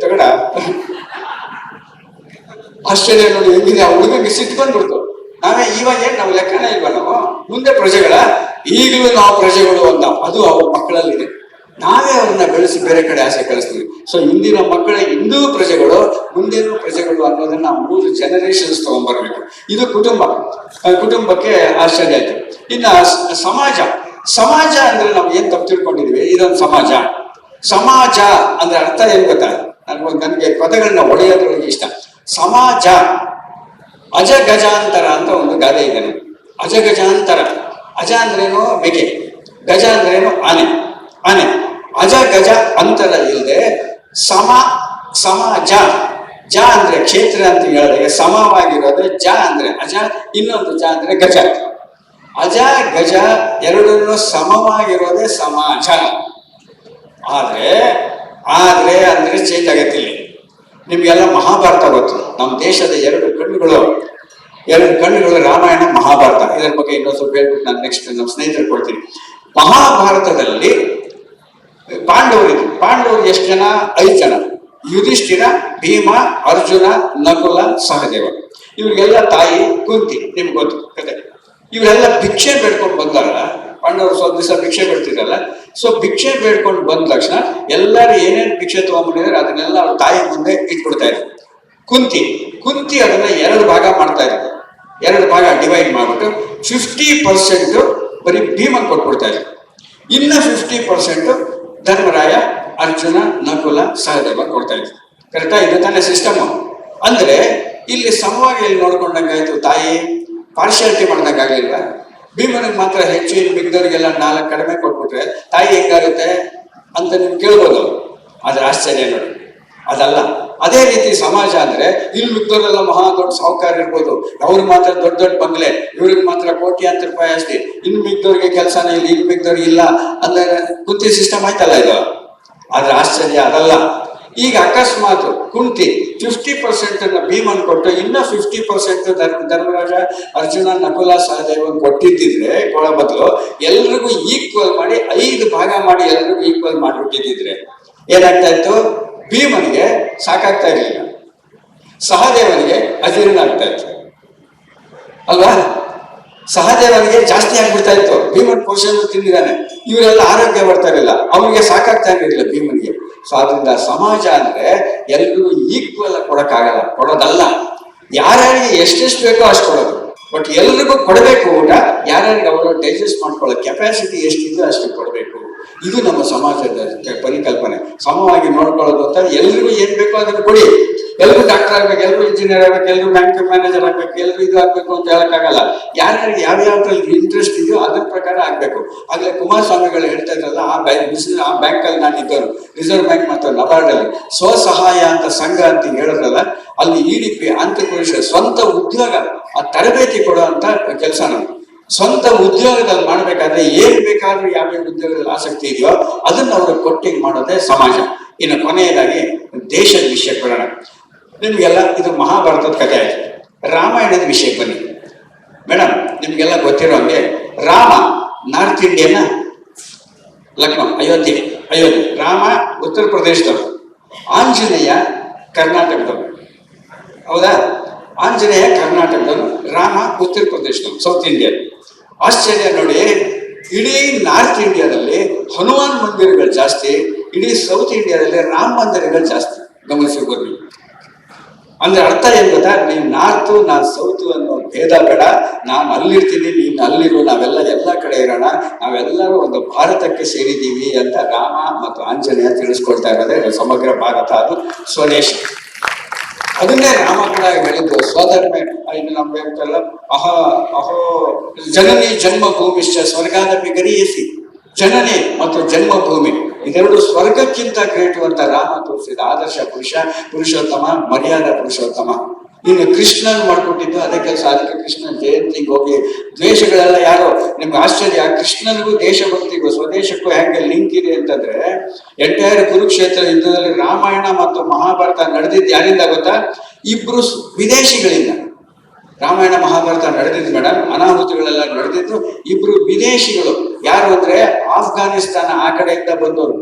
ತಗಡ ಆಶ್ಚರ್ಯ ನೋಡಿ. ಹೆಂಗಿದೆ ಆ ಹುಡುಗಗೆ ಸಿಟ್ಟು ಬಂದ್ಬಿಡ್ತು. ನಾವೇ ಇವಾಗ ಏನ್ ನಾವು ಲೆಕ್ಕನೇ ಇಲ್ವಾ, ನಾವು ಮುಂದೆ ಪ್ರಜೆಗಳ, ಈಗಲೂ ನಾವು ಪ್ರಜೆಗಳು ಅಂತ. ಅದು ಅವ್ರ ಮಕ್ಕಳಲ್ಲಿದೆ. ನಾವೇ ಅವ್ರನ್ನ ಬೆಳೆಸಿ ಬೇರೆ ಕಡೆ ಆಸೆ ಕಳಿಸ್ತೀವಿ. ಸೊ ಇಂದಿನ ಮಕ್ಕಳ ಇಂದೂ ಪ್ರಜೆಗಳು, ಮುಂದಿನ ಪ್ರಜೆಗಳು ಅನ್ನೋದನ್ನ ನಾವು 3 ಜನರೇಷನ್ಸ್ ತಗೊಂಡ್ಬರ್ಬೇಕು. ಇದು ಕುಟುಂಬ. ಕುಟುಂಬಕ್ಕೆ ಆಶ್ಚರ್ಯ ಆಯ್ತು. ಇನ್ನ ಸಮಾಜ. ಸಮಾಜ ಅಂದ್ರೆ ನಾವು ಏನ್ ತಪ್ಪು ತಿಳ್ಕೊಂಡಿದ್ವಿ, ಇದೊಂದು ಸಮಾಜ. ಸಮಾಜ ಅಂದ್ರೆ ಅರ್ಥ ಏನ್ ಗೊತ್ತಾ, ನನ್ಗೆ ಪದಗಳನ್ನ ಒಡೆಯೋದ್ರೊಳಗೆ ಇಷ್ಟ. ಸಮಾಜ, ಅಜಗಜಾಂತರ ಅಂತ ಒಂದು ಗಾದೆ ಇದೆ. ಅಜಗಜಾಂತರ. ಅಜ ಅಂದ್ರೇನು ಬೆಗೆ, ಗಜ ಅಂದ್ರೇನು ಆನೆ. ಆನೆ ಅಜ ಗಜ ಅಂತರ ಇಲ್ಲದೆ ಸಮಾಜ. ಜ ಅಂದ್ರೆ ಕ್ಷೇತ್ರ ಅಂತ ಹೇಳಿದಾಗ ಸಮವಾಗಿರೋದು ಜ ಅಂದ್ರೆ ಅಜ, ಇನ್ನೊಂದು ಜ ಅಂದ್ರೆ ಗಜ. ಅಜ ಗಜ ಎರಡನ್ನೂ ಸಮವಾಗಿರೋದೇ ಸಮಾಜ. ಆದ್ರೆ ಅಂದ್ರೆ ಚೇಂಜ್ ಆಗತ್ತಿಲ್ಲ. ನಿಮ್ಗೆಲ್ಲ ಮಹಾಭಾರತ ಗೊತ್ತು. ನಮ್ಮ ದೇಶದ 2 ಕಣ್ಣುಗಳು ರಾಮಾಯಣ, ಮಹಾಭಾರತ. ಇದರ ಬಗ್ಗೆ ಇನ್ನೊಂದು ಸ್ವಲ್ಪ ಹೇಳ್ಬಿಟ್ಟು ನಾನು ನೆಕ್ಸ್ಟ್ ನಮ್ಮ ಸ್ನೇಹಿತರು ಕೊಡ್ತೀನಿ. ಮಹಾಭಾರತದಲ್ಲಿ ಪಾಂಡವರು ಎಷ್ಟು ಜನ? 5 ಜನ. ಯುಧಿಷ್ಠಿರ, ಭೀಮ, ಅರ್ಜುನ, ನಕುಲ, ಸಹದೇವ. ಇವ್ರಿಗೆಲ್ಲ ತಾಯಿ ಕುಂತಿ, ನಿಮ್ಗೆ ಗೊತ್ತು ಕತೆ. ಇವರೆಲ್ಲ ಭಿಕ್ಷೆ ಬೇಡ್ಕೊಂಡು ಬಂದಾರಲ್ಲ, ಪಾಂಡವರು ಸ್ವಲ್ಪ ದಿವಸ ಭಿಕ್ಷೆ ಬೇಡ್ತಿರಲ್ಲ. ಸೊ ಭಿಕ್ಷೆ ಬೇಡ್ಕೊಂಡು ಬಂದ ತಕ್ಷಣ ಎಲ್ಲರೂ ಏನೇನು ಭಿಕ್ಷೆ ತಗೊಂಡ್ಬಿಟ್ಟಿದ್ರೆ ಅದನ್ನೆಲ್ಲ ಅವ್ರ ತಾಯಿ ಮುಂದೆ ಇಟ್ಬಿಡ್ತಾ ಇದ್ರು. ಕುಂತಿ ಅದನ್ನ 2 ಭಾಗ ಮಾಡ್ತಾ ಇದ್ರು. 2 ಭಾಗ ಡಿವೈಡ್ ಮಾಡ್ಬಿಟ್ಟು 50% ಬರೀ ಭೀಮನ್ ಕೊಟ್ಬಿಡ್ತಾ ಇದ್ರು. ಇನ್ನ 50% ಧರ್ಮರಾಯ, ಅರ್ಜುನ, ನಕುಲ, ಸಹದೇವ ಕೊಡ್ತಾ ಇದ್ರು. ಕರೆಕ್ಟಾ? ಇದು ತಾನೇ ಸಿಸ್ಟಮ್. ಅಂದ್ರೆ ಇಲ್ಲಿ ಸಮವಾಗಿ ಇಲ್ಲಿ ನೋಡ್ಕೊಂಡಂಗಾಯ್ತು. ತಾಯಿ ಪಾರ್ಶಿಯಾಲಿಟಿ ಮಾಡ್ದಂಗಾಗ್ಲಿಲ್ಲ. ಭೀಮನಿಗೆ ಮಾತ್ರ ಹೆಚ್ಚು, ಇನ್ನು ಮಿಕ್ದವ್ರಿಗೆಲ್ಲ 4 ಕಡಿಮೆ ಕೊಟ್ಬಿಟ್ರೆ ತಾಯಿ ಹೆಂಗಾಗುತ್ತೆ ಅಂತ ನೀವು ಕೇಳ್ಬೋದು. ಆದ್ರೆ ಆಶ್ಚರ್ಯ ನೋಡಿ, ಅದಲ್ಲ. ಅದೇ ರೀತಿ ಸಮಾಜ ಅಂದ್ರೆ ಇಲ್ಲಿ ಮಿಕ್ಕವರೆಲ್ಲ ಮಹಾ ದೊಡ್ಡ ಸಾಹುಕಾರ ಇರ್ಬೋದು, ಅವ್ರಿಗೆ ಮಾತ್ರ ದೊಡ್ಡ ದೊಡ್ಡ ಬಂಗ್ಲೆ, ಇವ್ರಿಗೆ ಮಾತ್ರ ಕೋಟ್ಯಾಂತರ ರೂಪಾಯಿ ಅಷ್ಟೇ, ಇನ್ನು ಮಿಕ್ಕದವ್ರಿಗೆ ಕೆಲಸನೇ ಇಲ್ಲ, ಇನ್ನು ಮಿಕ್ಕದವ್ರಿಗೆ ಇಲ್ಲ ಅಂದ್ರೆ ಕುಂತಿ ಸಿಸ್ಟಮ್ ಆಯ್ತಲ್ಲ ಇದು. ಆದ್ರೆ ಆಶ್ಚರ್ಯ ಅದಲ್ಲ. ಈಗ ಅಕಸ್ಮಾತ್ ಕುಂತಿ 50% ಭೀಮನ್ ಕೊಟ್ಟು ಇನ್ನ 50% ಧರ್ಮರಾಜ, ಅರ್ಜುನ, ನಕುಲ, ಸಹದೇವನ್ ಕೊಟ್ಟಿದ್ದಿದ್ರೆ ಕೊಳ ಬದಲು ಎಲ್ರಿಗೂ ಈಕ್ವಲ್ ಮಾಡಿ 5 ಭಾಗ ಮಾಡಿ ಎಲ್ರಿಗೂ ಈಕ್ವಲ್ ಮಾಡಿಬಿಟ್ಟಿದ್ರೆ ಏನಾಗ್ತಾ ಇತ್ತು? ಭೀಮನಿಗೆ ಸಾಕಾಗ್ತಾ ಇರ್ಲಿಲ್ಲ, ಸಹದೇವನಿಗೆ ಅಜೀರ್ಣ ಆಗ್ತಾ ಇತ್ತು ಅಲ್ವಾ? ಸಹದೇವನಿಗೆ ಜಾಸ್ತಿ ಆಗ್ಬಿಡ್ತಾ ಇತ್ತು, ಭೀಮನ್ ಪೋಷಣೆ ತಿಂದಿದ್ದಾನೆ, ಇವರೆಲ್ಲ ಆರೋಗ್ಯ ಬರ್ತಾ ಇರಲಿಲ್ಲ, ಅವನಿಗೆ ಸಾಕಾಗ್ತಾ ಇರಲಿಲ್ಲ ಭೀಮನಿಗೆ. ಸೊ ಆದ್ರಿಂದ ಸಮಾಜ ಅಂದ್ರೆ ಎಲ್ರಿಗೂ ಈಕ್ವಲ್ ಕೊಡಕ್ಕಾಗಲ್ಲ, ಕೊಡೋದಲ್ಲ. ಯಾರ್ಯಾರಿಗೆ ಎಷ್ಟೆಷ್ಟು ಬೇಕೋ ಅಷ್ಟು ಕೊಡೋದು, ಬಟ್ ಎಲ್ರಿಗೂ ಕೊಡಬೇಕು ಊಟ. ಯಾರ್ಯಾರಿಗೆ ಅವರು ಡೈಜೆಸ್ಟ್ ಮಾಡ್ಕೊಳ್ಳೋ ಕೆಪಾಸಿಟಿ ಎಷ್ಟಿದೆ ಅಷ್ಟು ಕೊಡಬೇಕು. ಇದು ನಮ್ಮ ಸಮಾಜದ ಪರಿಕಲ್ಪನೆ. ಸಮವಾಗಿ ನೋಡ್ಕೊಳ್ಳೋದು ಅಂತ ಎಲ್ರಿಗೂ ಏನ್ ಬೇಕೋ ಅದನ್ನು ಕೊಡಿ. ಎಲ್ಲರೂ ಡಾಕ್ಟರ್ ಆಗ್ಬೇಕು, ಎಲ್ಲರೂ ಇಂಜಿನಿಯರ್ ಆಗ್ಬೇಕು, ಎಲ್ಲರೂ ಬ್ಯಾಂಕ್ ಮ್ಯಾನೇಜರ್ ಆಗ್ಬೇಕು, ಎಲ್ಲರೂ ಇದು ಆಗ್ಬೇಕು ಅಂತ ಹೇಳಕ್ಕಾಗಲ್ಲ. ಯಾರ್ಯಾರಿಗೆ ಯಾವ್ಯಾವ್ದ್ರಲ್ಲಿ ಇಂಟ್ರೆಸ್ಟ್ ಇದೆಯೋ ಅದ್ರ ಪ್ರಕಾರ ಆಗ್ಬೇಕು. ಆಗ್ಲೇ ಕುಮಾರಸ್ವಾಮಿಗಳು ಹೇಳ್ತಾ ಇದ್ರಲ್ಲ, ಆ ಬ್ಯಾಂಕ್ ಅಲ್ಲಿ ನಾನು ಇದ್ದವರು, ರಿಸರ್ವ್ ಬ್ಯಾಂಕ್ ಮತ್ತು ನಬಾರ್ಡ್ ಅಲ್ಲಿ ಸ್ವಸಹಾಯ ಅಂತ ಸಂಘ ಅಂತ ಹೇಳಿದ್ರಲ್ಲ, ಅಲ್ಲಿ EDP ಆಂಧ್ರಪ್ರದೇಶ ಸ್ವಂತ ಉದ್ಯೋಗ ಆ ತರಬೇತಿ ಕೊಡುವಂತ ಕೆಲಸ ನಾವು ಸ್ವಂತ ಉದ್ಯೋಗದಲ್ಲಿ ಮಾಡ್ಬೇಕಾದ್ರೆ ಏನ್ ಬೇಕಾದ್ರೂ ಯಾವ್ಯಾವ ಉದ್ಯೋಗದಲ್ಲಿ ಆಸಕ್ತಿ ಇದೆಯೋ ಅದನ್ನ ಅವರು ಕೊಟ್ಟಿಗೆ ಮಾಡೋದೇ ಸಮಾಜ. ಇನ್ನು ಕೊನೆಯದಾಗಿ ದೇಶದ ವಿಷಯಕ್ಕೆ ಬರೋಣ. ನಿಮ್ಗೆಲ್ಲ ಇದು ಮಹಾಭಾರತದ ಕಥೆ ಆಯ್ತು. ರಾಮಾಯಣದ ವಿಷಯಕ್ಕೆ ಬನ್ನಿ ಮೇಡಮ್. ನಿಮ್ಗೆಲ್ಲ ಗೊತ್ತಿರೋ ಹಂಗೆ ರಾಮ ನಾರ್ತ್ ಇಂಡಿಯನ್, ಲಕ್ನೋ, ಅಯೋಧ್ಯೆ. ರಾಮ ಉತ್ತರ ಪ್ರದೇಶದವರು, ಆಂಜನೇಯ ಕರ್ನಾಟಕದವರು. ಹೌದಾ? ಆಂಜನೇಯ ಕರ್ನಾಟಕದವರು, ರಾಮ ಉತ್ತರ ಪ್ರದೇಶದವರು, ಸೌತ್ ಇಂಡಿಯನ್. ಆಶ್ಚರ್ಯ ನೋಡಿ, ಇಡೀ ನಾರ್ತ್ ಇಂಡಿಯಾದಲ್ಲಿ ಹನುಮಾನ್ ಮಂದಿರಗಳು ಜಾಸ್ತಿ, ಇಡೀ ಸೌತ್ ಇಂಡಿಯಾದಲ್ಲಿ ರಾಮ ಮಂದಿರಗಳು ಜಾಸ್ತಿ. ಗಮನಿಸಿರ್ಬೋದು ನೀವು. ಅಂದ್ರೆ ಅರ್ಥ ಏನ್ ಗೊತ್ತಾ? ನೀವು ನಾರ್ತು ನಾನು ಸೌತು ಅನ್ನೋ ಭೇದ ಬೇಡ. ನಾನು ಅಲ್ಲಿರ್ತೀನಿ, ನೀನು ಅಲ್ಲಿರು, ನಾವೆಲ್ಲ ಎಲ್ಲ ಕಡೆ ಇರೋಣ, ನಾವೆಲ್ಲರೂ ಒಂದು ಭಾರತಕ್ಕೆ ಸೇರಿದ್ದೀವಿ ಅಂತ ರಾಮ ಮತ್ತು ಆಂಜನೇಯ ತಿಳಿಸ್ಕೊಳ್ತಾ ಇರೋದೇ ಸಮಗ್ರ ಭಾರತ. ಅದು ಸ್ವದೇಶ. ಅದನ್ನೇ ರಾಮ ಕೂಡ ಹೇಳಿದ್ದು, ಸ್ವಧರ್ಮೆ. ಇನ್ನು ನಮ್ಗೆ ಹೇಳ್ತಾರಲ್ಲ, ಅಹೋ ಜನನಿ ಜನ್ಮಭೂಮಿಶ್ಚ ಸ್ವರ್ಗಾದಪಿ ಗರಿಯಸಿ. ಜನನಿ ಮತ್ತು ಜನ್ಮಭೂಮಿ ಇದೆರಡು ಸ್ವರ್ಗಕ್ಕಿಂತ ಗ್ರೇಟು ಅಂತ ರಾಮ ತೋರಿಸಿದ ಆದರ್ಶ ಪುರುಷೋತ್ತಮ, ಮರ್ಯಾದಾ ಪುರುಷೋತ್ತಮ. ಇನ್ನು ಕೃಷ್ಣನ್ ಮಾಡ್ಕೊಟ್ಟಿದ್ದು ಅದೇ ಕೆಲಸ. ಅದಕ್ಕೆ ಕೃಷ್ಣನ್ ಜಯಂತಿಗೆ ಹೋಗಿ ದ್ವೇಷಗಳೆಲ್ಲ ಯಾರೋ ನಿಮ್ಗೆ ಆಶ್ಚರ್ಯ. ಕೃಷ್ಣನಿಗೂ ದೇಶಭಕ್ತಿಗೂ ಸ್ವದೇಶಕ್ಕೂ ಹೇಗೆ ಲಿಂಕ್ ಇದೆ ಅಂತಂದ್ರೆ, ಎಂಟೈರ್ ಕುರುಕ್ಷೇತ್ರ ಯುದ್ಧದಲ್ಲಿ ರಾಮಾಯಣ ಮತ್ತು ಮಹಾಭಾರತ ನಡೆದಿದ್ದು ಯಾರಿಂದ ಗೊತ್ತಾ? ಇಬ್ರು ವಿದೇಶಿಗಳಿಂದ. ರಾಮಾಯಣ ಮಹಾಭಾರತ ನಡೆದಿದ್ದು ಮೇಡಮ್, ಅನಾಹುತಿಗಳೆಲ್ಲ ನಡೆದಿದ್ದು ಇಬ್ರು ವಿದೇಶಿಗಳು. ಯಾರು ಅಂದ್ರೆ ಆಫ್ಘಾನಿಸ್ತಾನ ಆ ಕಡೆಯಿಂದ ಬಂದವರು.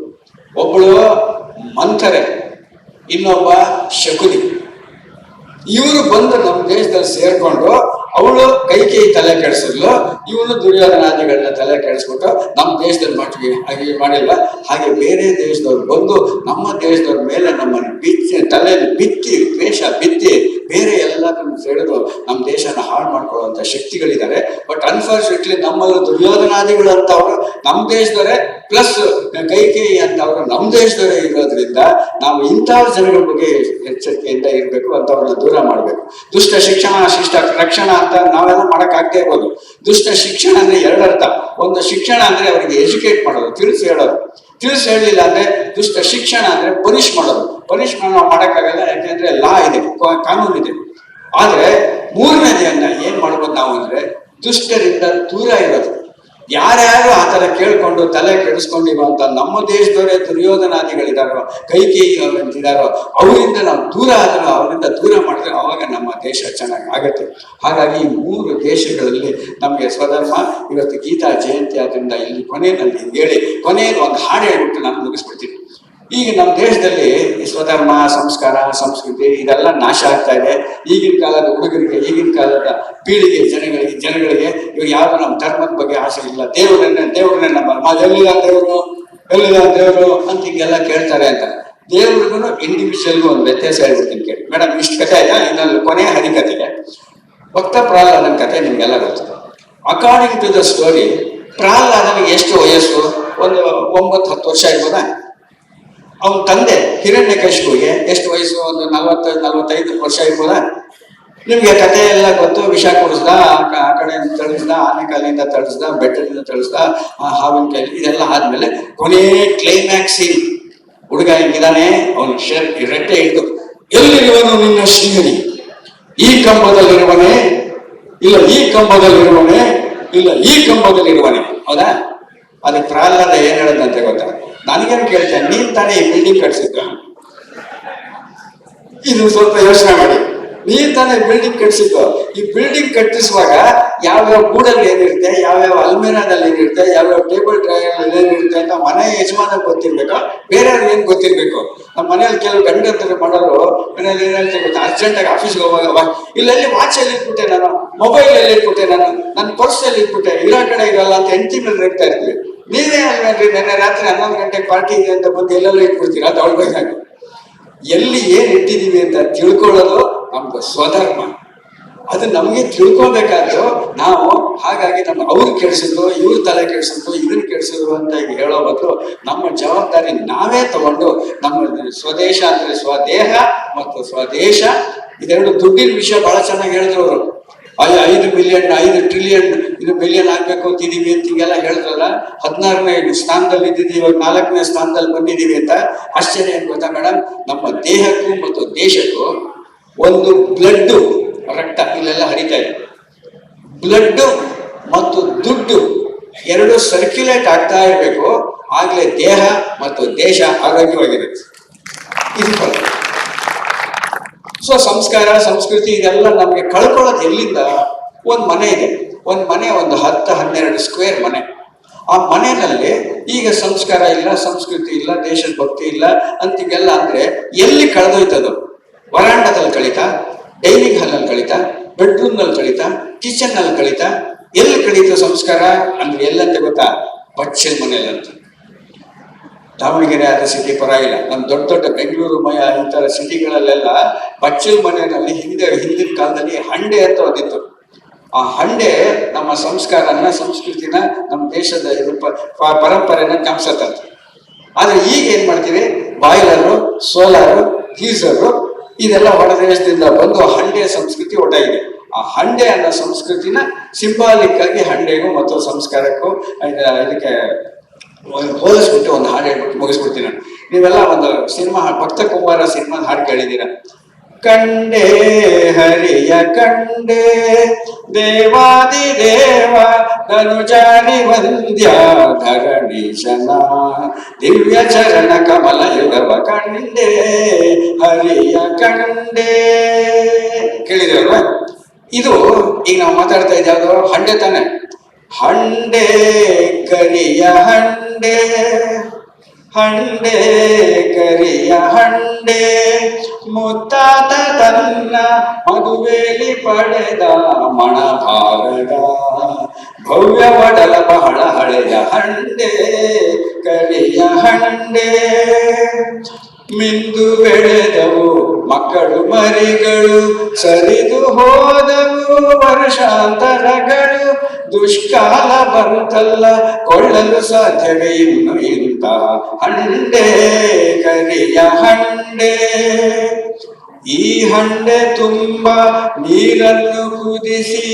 ಒಬ್ಬಳು ಮಂಥರೆ, ಇನ್ನೊಬ್ಬ ಶಕುನಿ. ಇವರು ಬಂದು ನಮ್ಮ ದೇಶದಲ್ಲಿ ಸೇರ್ಕೊಂಡು ಅವಳು ಕೈಕೇಯಿ ತಲೆ ಕೆಡಿಸಿದ್ಲು, ಇವನು ದುರ್ಯೋಧನಾದಿಗಳನ್ನ ತಲೆ ಕೆಡಿಸ್ಬಿಟ್ಟು ನಮ್ಮ ದೇಶದಲ್ಲಿ ಮಾಡ್ತೀವಿ. ಹಾಗೆ ಮಾಡಿಲ್ಲ. ಹಾಗೆ ಬೇರೆ ದೇಶದವ್ರು ಬಂದು ನಮ್ಮ ದೇಶದವ್ರ ಮೇಲೆ ನಮ್ಮನ್ನು ತಲೆ ಬಿತ್ತಿ, ದ್ವೇಷ ಬಿತ್ತಿ, ಬೇರೆ ಎಲ್ಲದನ್ನು ಸೆಳೆದು ನಮ್ಮ ದೇಶನ ಹಾಳು ಮಾಡ್ಕೊಳ್ಳುವಂತ ಶಕ್ತಿಗಳಿದ್ದಾರೆ. ಬಟ್ ಅನ್ಫಾರ್ಚುನೇಟ್ಲಿ ನಮ್ಮಲ್ಲಿ ದುರ್ಯೋಧನಾದಿಗಳು ಅಂತವ್ರು ನಮ್ಮ ದೇಶದವರೇ, ಪ್ಲಸ್ ಕೈಕೇಯಿ ಅಂತವ್ರು ನಮ್ಮ ದೇಶದವರೇ ಇರೋದ್ರಿಂದ ನಾವು ಇಂಥವ್ರ ಜನಗಳ ಬಗ್ಗೆ ಎಚ್ಚರಿಕೆಯಿಂದ ಇರಬೇಕು, ಅಂತವ್ರನ್ನ ದೂರ ಮಾಡಬೇಕು. ದುಷ್ಟ ಶಿಕ್ಷಣ, ಶಿಷ್ಟ ರಕ್ಷಣಾ ಅಂತ ನಾವೆಲ್ಲ ಮಾಡಕ್ ಆಗದೆ ಇರ್ಬೋದು. ದುಷ್ಟ ಶಿಕ್ಷಣ ಅಂದ್ರೆ ಎರಡರ್ಥ. ಒಂದು ಶಿಕ್ಷಣ ಅಂದ್ರೆ ಅವರಿಗೆ ಎಜುಕೇಟ್ ಮಾಡೋದು, ತಿಳಿಸಿ ಹೇಳೋದು. ತಿಳಿಸಿ ಹೇಳಲಿಲ್ಲ ಅಂದ್ರೆ ದುಷ್ಟ ಶಿಕ್ಷಣ ಅಂದ್ರೆ ಪನಿಷ್ ಮಾಡೋದು. ಪನಿಷ್ಮೆಂಟ್ ನಾವು ಮಾಡಕ್ಕಾಗಲ್ಲ, ಯಾಕೆಂದ್ರೆ ಲಾ ಇದೆ, ಕಾನೂನು ಇದೆ. ಆದ್ರೆ ಮೂರನೇದನ್ನ ಏನ್ ಮಾಡ್ಬೋದು ನಾವು ಅಂದ್ರೆ ದುಷ್ಟರಿಂದ ದೂರ ಇರೋದು. ಯಾರ್ಯಾರು ಆ ತರ ಕೇಳ್ಕೊಂಡು ತಲೆ ಕೆಡಿಸ್ಕೊಂಡಿರುವಂತ ನಮ್ಮ ದೇಶದವರೇ ದುರ್ಯೋಧನಾದಿಗಳಿದಾರೋ, ಕೈಕೇಯಿ ಅವರಿದ್ದಾರೋ, ಅವರಿಂದ ನಾವು ದೂರ ಆದರೂ, ಅವರಿಂದ ದೂರ ಮಾಡಿದ್ರೆ ಅವಾಗ ನಮ್ಮ ದೇಶ ಚೆನ್ನಾಗಿ ಆಗತ್ತೆ. ಹಾಗಾಗಿ ಈ 3 ದೇಶಗಳಲ್ಲಿ ನಮಗೆ ಸ್ವಧರ್ಮ. ಇವತ್ತು ಗೀತಾ ಜಯಂತಿ ಆದ್ರಿಂದ ಇಲ್ಲಿ ಕೊನೆಯಲ್ಲಿ ಹೇಳಿ ಕೊನೆಯಲ್ಲಿ ಒಂದು ಹಾಡು ಹೇಳ್ಬಿಟ್ಟು ನಾನು ಮುಗಿಸ್ಬಿಡ್ತೀನಿ. ಈಗ ನಮ್ಮ ದೇಶದಲ್ಲಿ ಈ ಸ್ವಧರ್ಮ, ಸಂಸ್ಕಾರ, ಸಂಸ್ಕೃತಿ ಇದೆಲ್ಲ ನಾಶ ಆಗ್ತಾ ಇದೆ. ಈಗಿನ ಕಾಲದ ಹುಡುಗರಿಗೆ, ಈಗಿನ ಕಾಲದ ಪೀಳಿಗೆ ಜನಗಳಿಗೆ ಇವಾಗ ಯಾವ್ದು ನಮ್ಮ ಧರ್ಮದ ಬಗ್ಗೆ ಆಸೆ ಇಲ್ಲ. ದೇವ್ರನ್ನೇ ನಮ್ಮ ಎಲ್ಲಿಲ್ಲ ದೇವರು ಅಂತ ಹಿಂಗೆಲ್ಲ ಕೇಳ್ತಾರೆ ಅಂತ. ದೇವ್ರಿಗೂ ಇಂಡಿವಿಜುವಲ್ಗೂ ಒಂದು ವ್ಯತ್ಯಾಸ ಹೇಳ್ಬಿಡ್ತೀನಿ ಕೇಳಿ ಮೇಡಮ್. ಇಷ್ಟು ಕಥೆ ಆಯ್ತಾ? ಇನ್ನೊಂದು ಕೊನೆ ಹರಿಕತೆಗೆ ಭಕ್ತ ಪ್ರಹ್ಲಾದನ ಕಥೆ ನಿಮ್ಗೆಲ್ಲ ಗೊತ್ತು. ಅಕಾರ್ಡಿಂಗ್ ಟು ದ ಸ್ಟೋರಿ, ಪ್ರಹ್ಲಾದನಿಗೆ ಎಷ್ಟು ವಯಸ್ಸು? ಒಂದು 9-10 ವರ್ಷ ಇರ್ಬೋದಾ? ಅವನ ತಂದೆ ಹಿರಣ್ಯಕಶಿಪುಗೆ ಎಷ್ಟು ವಯಸ್ಸು? ಒಂದು 40-45 ವರ್ಷ ಇರ್ಬೋದಾ? ನಿಮ್ಗೆ ಕಥೆ ಎಲ್ಲ ಗೊತ್ತು. ವಿಷ ಕುಡಿಸ್ದ, ಆ ಕಡೆಯಿಂದ ತಳಿಸ್ದ, ಆನೆಕಾಲಿಂದ ತಳಿಸ್ದ, ಬೆಟ್ಟದಿಂದ ತಳಿಸ್ದ, ಹಾವಿನ ಕೈಲಿ, ಇದೆಲ್ಲ ಆದ್ಮೇಲೆ ಕೊನೆ ಕ್ಲೈಮ್ಯಾಕ್ಸ್ ಸೀನ್ ಹುಡುಗ ಹಿಂಗಿದಾನೆ, ಅವನು ರೆಟ್ಟೆ ಹಿಡಿದು, ಎಲ್ಲಿರುವನು ನಿನ್ನ ಶ್ರೀಹರಿ? ಈ ಕಂಬದಲ್ಲಿರುವನೇ, ಇಲ್ಲ ಈ ಕಂಬದಲ್ಲಿರುವನೇ, ಇಲ್ಲ ಈ ಕಂಬದಲ್ಲಿರುವನೇ. ಹೌದಾ? ಅದಕ್ಕೆ ಪ್ರಹ್ಲಾದ ಏನ್ ಹೇಳದಂತೆ ಗೊತ್ತಾ? ನನಗೇನು ಕೇಳ್ತೇನೆ, ನೀನ್ ತಾನೇ ಈ ಬಿಲ್ಡಿಂಗ್ ಕಟ್ಸಿದ್ದ? ಇದು ಸ್ವಲ್ಪ ಯೋಚನೆ ಮಾಡಿ. ನೀನ್ ತಾನೇ ಬಿಲ್ಡಿಂಗ್ ಕಟ್ಸಿದ್ದು. ಈ ಬಿಲ್ಡಿಂಗ್ ಕಟ್ಟಿಸುವಾಗ ಯಾವ್ಯಾವ ಗೂಡಲ್ಲಿ ಏನಿರುತ್ತೆ, ಯಾವ್ಯಾವ ಅಲ್ಮೇರಾದಲ್ಲಿ ಏನಿರುತ್ತೆ, ಯಾವ್ಯಾವ ಟೇಬಲ್ ಡ್ರಾಯರ್ ಏನಿರುತ್ತೆ ಅಂತ ಮನೆ ಯಜಮಾನ ಗೊತ್ತಿರ್ಬೇಕು, ಬೇರೆಯವ್ರಿಗೆ ಏನ್ ಗೊತ್ತಿರ್ಬೇಕು. ನಮ್ಮ ಮನೇಲಿ ಕೆಲವು ಗಂಡಂತರ ಮಾಡೋರು ಮನೇಲಿ ಏನ್ ಹೇಳ್ತಾರೆ ಗೊತ್ತಾ, ಅರ್ಜೆಂಟಾಗಿ ಆಫೀಸ್ಗೆ ಹೋಗುವಾಗ ಇಲ್ಲೆಲ್ಲಿ ವಾಚ್ ಎಲ್ಲಿ ಇಟ್ಬಿಟ್ಟೆ ನಾನು, ಮೊಬೈಲ್ ಎಲ್ಲಿ ಇಟ್ಬಿಟ್ಟೆ ನಾನು, ನನ್ನ ಪರ್ಸ್ ಎಲ್ಲಿ ಇಟ್ಬಿಟ್ಟೆ, ಇರೋ ಕಡೆ ಇರಲ್ಲ ಅಂತ ಹೆಂಡತಿ ಮೇಲೆ ರೇಗ್ತಾ ಇರ್ತೀವಿ. ನೀವೇ ಅಲ್ವೇನ್ರಿ ನೆನ್ನೆ ರಾತ್ರಿ 11 ಗಂಟೆಗೆ ಪಾರ್ಟಿ ಇದೆ ಅಂತ ಬಂದು ಎಲ್ಲೆಲ್ಲ ಇಟ್ಬಿಡ್ತೀರಾ? ಅದು ಅವಳ್ಬೇಕಾಗ ಎಲ್ಲಿ ಏನ್ ಇಟ್ಟಿದೀವಿ ಅಂತ ತಿಳ್ಕೊಳ್ಳೋದು ನಮ್ದು ಸ್ವಧರ್ಮ. ಅದು ನಮ್ಗೆ ತಿಳ್ಕೊಬೇಕಾದ್ರು ನಾವು. ಹಾಗಾಗಿ ಅವ್ರು ಕೆಡ್ಸಿದ್ರು, ಇವ್ರ ತಲೆ ಕೆಡ್ಸಿದ್ರು, ಇದನ್ನ ಕೆಡ್ಸಿದ್ರು ಅಂತ ಹೇಳೋ ಬದಲು ನಮ್ಮ ಜವಾಬ್ದಾರಿ ನಾವೇ ತಗೊಂಡು ನಮ್ಮ ಸ್ವದೇಶ ಅಂದ್ರೆ ಸ್ವದೇಹ ಮತ್ತು ಸ್ವದೇಶ, ಇದೆರಡು ದುಡ್ಡಿನ ವಿಷಯ ಬಹಳ ಚೆನ್ನಾಗಿ ಹೇಳಿದ್ರು ಅವರು. 5 ಮಿಲಿಯನ್ 5 ಟ್ರಿಲಿಯನ್ ಇದು ಬಿಲಿಯನ್ ಆಗ್ಬೇಕು ಅಂತಿದೀವಿ ಅಂತ ಹಿಂಗೆಲ್ಲ ಹೇಳಿದ್ರಲ್ಲ. 16ನೇ ಸ್ಥಾನದಲ್ಲಿ ಇದ್ದಿದ್ದೀವಿ, ಇವಾಗ 4ನೇ ಸ್ಥಾನದಲ್ಲಿ ಬಂದಿದ್ದೀವಿ ಅಂತ. ಆಶ್ಚರ್ಯ ಏನ್ ಗೊತ್ತಾ ಮೇಡಮ್? ನಮ್ಮ ದೇಹಕ್ಕೂ ಮತ್ತು ದೇಶಕ್ಕೂ ಒಂದು ಬ್ಲಡ್, ರಕ್ತ ಇಲ್ಲೆಲ್ಲ ಹರಿತಾ ಇದೆ. ಬ್ಲಡ್ ಮತ್ತು ದುಡ್ಡು ಎರಡು ಸರ್ಕ್ಯುಲೇಟ್ ಆಗ್ತಾ ಇರಬೇಕು, ಆಗ್ಲೇ ದೇಹ ಮತ್ತು ದೇಶ ಆರೋಗ್ಯವಾಗಿರುತ್ತೆ. ಇದು ಸೊ ಸಂಸ್ಕಾರ ಸಂಸ್ಕೃತಿ ಇದೆಲ್ಲ ನಮ್ಗೆ ಕಳ್ಕೊಳ್ಳೋದು ಎಲ್ಲಿಂದ? ಒಂದ್ ಮನೆ ಇದೆ, ಒಂದ್ ಮನೆ ಒಂದು 10-12 ಸ್ಕ್ವೇರ್ ಮನೆ. ಆ ಮನೆಯಲ್ಲಿ ಈಗ ಸಂಸ್ಕಾರ ಇಲ್ಲ, ಸಂಸ್ಕೃತಿ ಇಲ್ಲ, ದೇಶದ ಭಕ್ತಿ ಇಲ್ಲ ಅಂತಿಗೆಲ್ಲ ಅಂದ್ರೆ ಎಲ್ಲಿ ಕಳೆದೋಯ್ತದು? ವರಾಂಡದಲ್ಲಿ ಕಳೀತಾ, ಡೈನಿಂಗ್ ಹಾಲ್ ನಲ್ಲಿ ಕಳೀತಾ, ಬೆಡ್ರೂಮ್ ನಲ್ಲಿ ಕಳೀತಾ, ಕಿಚನ್ ನಲ್ಲಿ ಕಳೀತಾ, ಎಲ್ಲಿ ಕಳೀತು ಸಂಸ್ಕಾರ ಅಂದ್ರೆ ಎಲ್ಲಂತ ಗೊತ್ತಾ? ಬಚ್ಚಲ್ ಮನೆಯಲ್ಲಂತ. ದಾವಣಗೆರೆ ಆದ ಸಿಟಿ ಪರವಾಗಿಲ್ಲ, ನಮ್ಮ ದೊಡ್ಡ ದೊಡ್ಡ ಬೆಂಗಳೂರು ಮಯ ಇಂತರ ಸಿಟಿಗಳಲ್ಲೆಲ್ಲ ಬಚ್ಚಲ್ ಮನೆಯಲ್ಲಿ ಹಿಂದಿನ ಕಾಲದಲ್ಲಿ ಹಂಡೆ ಅಂತ ಓದಿತ್ತು. ಆ ಹಂಡೆ ನಮ್ಮ ಸಂಸ್ಕಾರನ, ಸಂಸ್ಕೃತಿನ, ನಮ್ಮ ದೇಶದ ಇದು ಪರಂಪರೆನ ಜ್ಞಾಪಿಸತ್ತಂತೆ. ಆದ್ರೆ ಈಗ ಏನ್ ಮಾಡ್ತೀವಿ? ಬಾಯ್ಲರು, ಸೋಲಾರು, ಗೀಸರು ಇದೆಲ್ಲ ಹೊರ ದೇಶದಿಂದ ಬಂದು ಹಂಡೆಯ ಸಂಸ್ಕೃತಿ ಒಟ್ಟಾಗಿದೆ. ಆ ಹಂಡೆ ಅನ್ನೋ ಸಂಸ್ಕೃತಿನ ಸಿಂಬಾಲಿಕ್ ಆಗಿ ಹಂಡೆಗೂ ಮತ್ತು ಸಂಸ್ಕಾರಕ್ಕೂ ಇದಕ್ಕೆ ಹೋಲಿಸ್ಬಿಟ್ಟು ಒಂದು ಹಾಡು ಹೇಳ್ಬಿಟ್ಟು ಮುಗಿಸ್ಬಿಡ್ತೀನಿ. ನೀವೆಲ್ಲ ಒಂದು ಸಿನಿಮಾ, ಭಕ್ತ ಕುಮಾರ ಸಿನಿಮಾದ ಹಾಡು ಕೇಳಿದ್ದೀರ. ಕಂಡೆ ಹರಿಯ ಕಂಡೆ ದೇವಾದಿ ದೇವ ಧನುಜಾನಿ ವಂದ್ಯ ಧರಣೀಶನ ದಿವ್ಯ ಚರಣ ಕಮಲ ಯುಗವ ಕಂಡೆ ಹರಿಯ ಕಂಡೆ. ಕೇಳಿದೇವಲ್ವಾ? ಇದು ಈಗ ನಾವು ಮಾತಾಡ್ತಾ ಇದ್ದ ಯಾವ್ದು? ಹಂಡೆ ತಾನೆ. ಹಂಡೆ ಕರಿಯ ಹಂಡೆ, ಹಂಡೆ ಕರಿಯ ಹಂಡೆ, ಮುತ್ತಾತ ತನ್ನ ಮದುವೆಲಿ ಪಡೆದ ಮಣಭಾರಗ, ಭವ್ಯ ಒಡಲ ಬಹಳ ಹಳೆಯ ಹಂಡೆ ಕರಿಯ ಹಂಡೆ. ಮಿಂದು ಬೆಳೆದವು ಮಕ್ಕಳು ಮರಿಗಳು, ಸರಿದು ಹೋದವು ವರ್ಷಾಂತರಗಳು, ದುಷ್ಕಾಲ ಬಂತಲ್ಲ ಕೊಳ್ಳಲು ಸಾಧ್ಯವೇ ಇನ್ನು ಇಂತ ಹಂಡೆ ಕರಿಯ ಹಂಡೆ. ಈ ಹಂಡೆ ತುಂಬ ನೀರನ್ನು ಕುದಿಸಿ,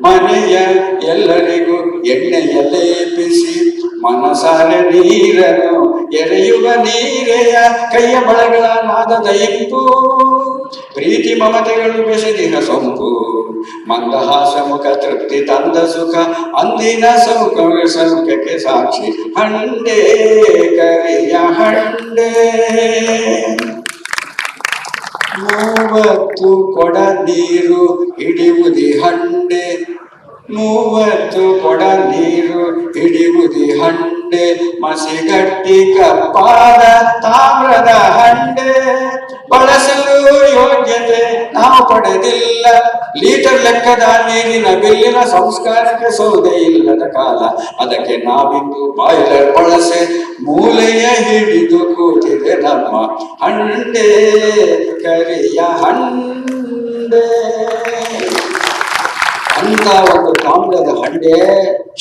ಮನೆಯ ಎಲ್ಲರಿಗೂ ಎಣ್ಣೆಯ ಲೇಪಿಸಿ, ಮನಸಾರೆ ನೀರನ್ನು ಎರೆಯುವ ನೀರೆಯ ಕೈಯ ಬಳಗಳ ನಾದದ ಇಂಪು, ಪ್ರೀತಿ ಮಮತೆಗಳು ಬೆಸೆದಿನ ಸೊಂಪು, ಮಂದಹಾಸ ಮುಖ ತೃಪ್ತಿ ತಂದ ಸುಖ, ಅಂದಿನ ಸೌಖ್ಯಕ್ಕೆ ಸಾಕ್ಷಿ ಹಂಡೆ ಕರಿಯ ಹಂಡೆ. 30 ಕೊಡ ನೀರು ಹಿಡಿಯುವುದಿ ಹಂಡೆ, 30 ಕೊಡ ನೀರು ಹಿಡಿಯುವುದಿ ಹಂಡೆ, ಮಸಿಗಟ್ಟಿ ಕಪ್ಪಾದ ತಾಮ್ರದ ಹಂಡೆ. ಬಳಸಲು ಯೋಗ್ಯತೆ ನಾವು ಪಡೆದಿಲ್ಲ, ಲೀಟರ್ ಲೆಕ್ಕದ ನೀರಿನ ಬಿಲ್ಲಿನ ಸಂಸ್ಕಾರಕ್ಕೆ ಸೌದೆ ಇಲ್ಲದ ಕಾಲ, ಅದಕ್ಕೆ ನಾವಿಂದು ಬಾಯ್ಲರ್ ಬಳಸೆ ಮೂಲೆಯ ಹಿಡಿದು ಕೂತಿದೆ ನಮ್ಮ ಹಂಡೆ ಕರಿಯ ಹಂಡೆ. ಅಂತ ಒಂದು ತಾಮ್ರದ ಹಂಡೆ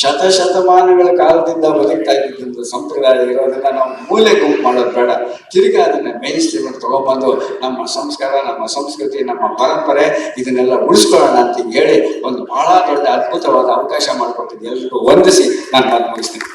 ಶತಮಾನಗಳ ಕಾಲದಿಂದ ಬದುಕ್ತಾ ಇದ್ದಿದ್ದು ಸಂಪ್ರದಾಯ ಇರೋದನ್ನ ನಾವು ಮೂಲೆ ಗುಂಪು ಮಾಡೋದು ಬೇಡ. ತಿರ್ಗಾ ಅದನ್ನ ಮೇನ್ ಸ್ಟ್ರೀಮ್ ತಗೊಂಡ್ಬಂದು ನಮ್ಮ ಸಂಸ್ಕಾರ, ನಮ್ಮ ಸಂಸ್ಕೃತಿ, ನಮ್ಮ ಪರಂಪರೆ ಇದನ್ನೆಲ್ಲ ಉಳಿಸ್ಕೊಳ್ಳೋಣ ಅಂತ ಹೇಳಿ ಒಂದು ಬಹಳ ದೊಡ್ಡ ಅದ್ಭುತವಾದ ಅವಕಾಶ ಮಾಡಿಕೊಟ್ಟಿದ್ದು ಎಲ್ರಿಗೂ ವಂದಿಸಿ ನಾನು ಮಾತು ಮುಗಿಸ್ತೀನಿ.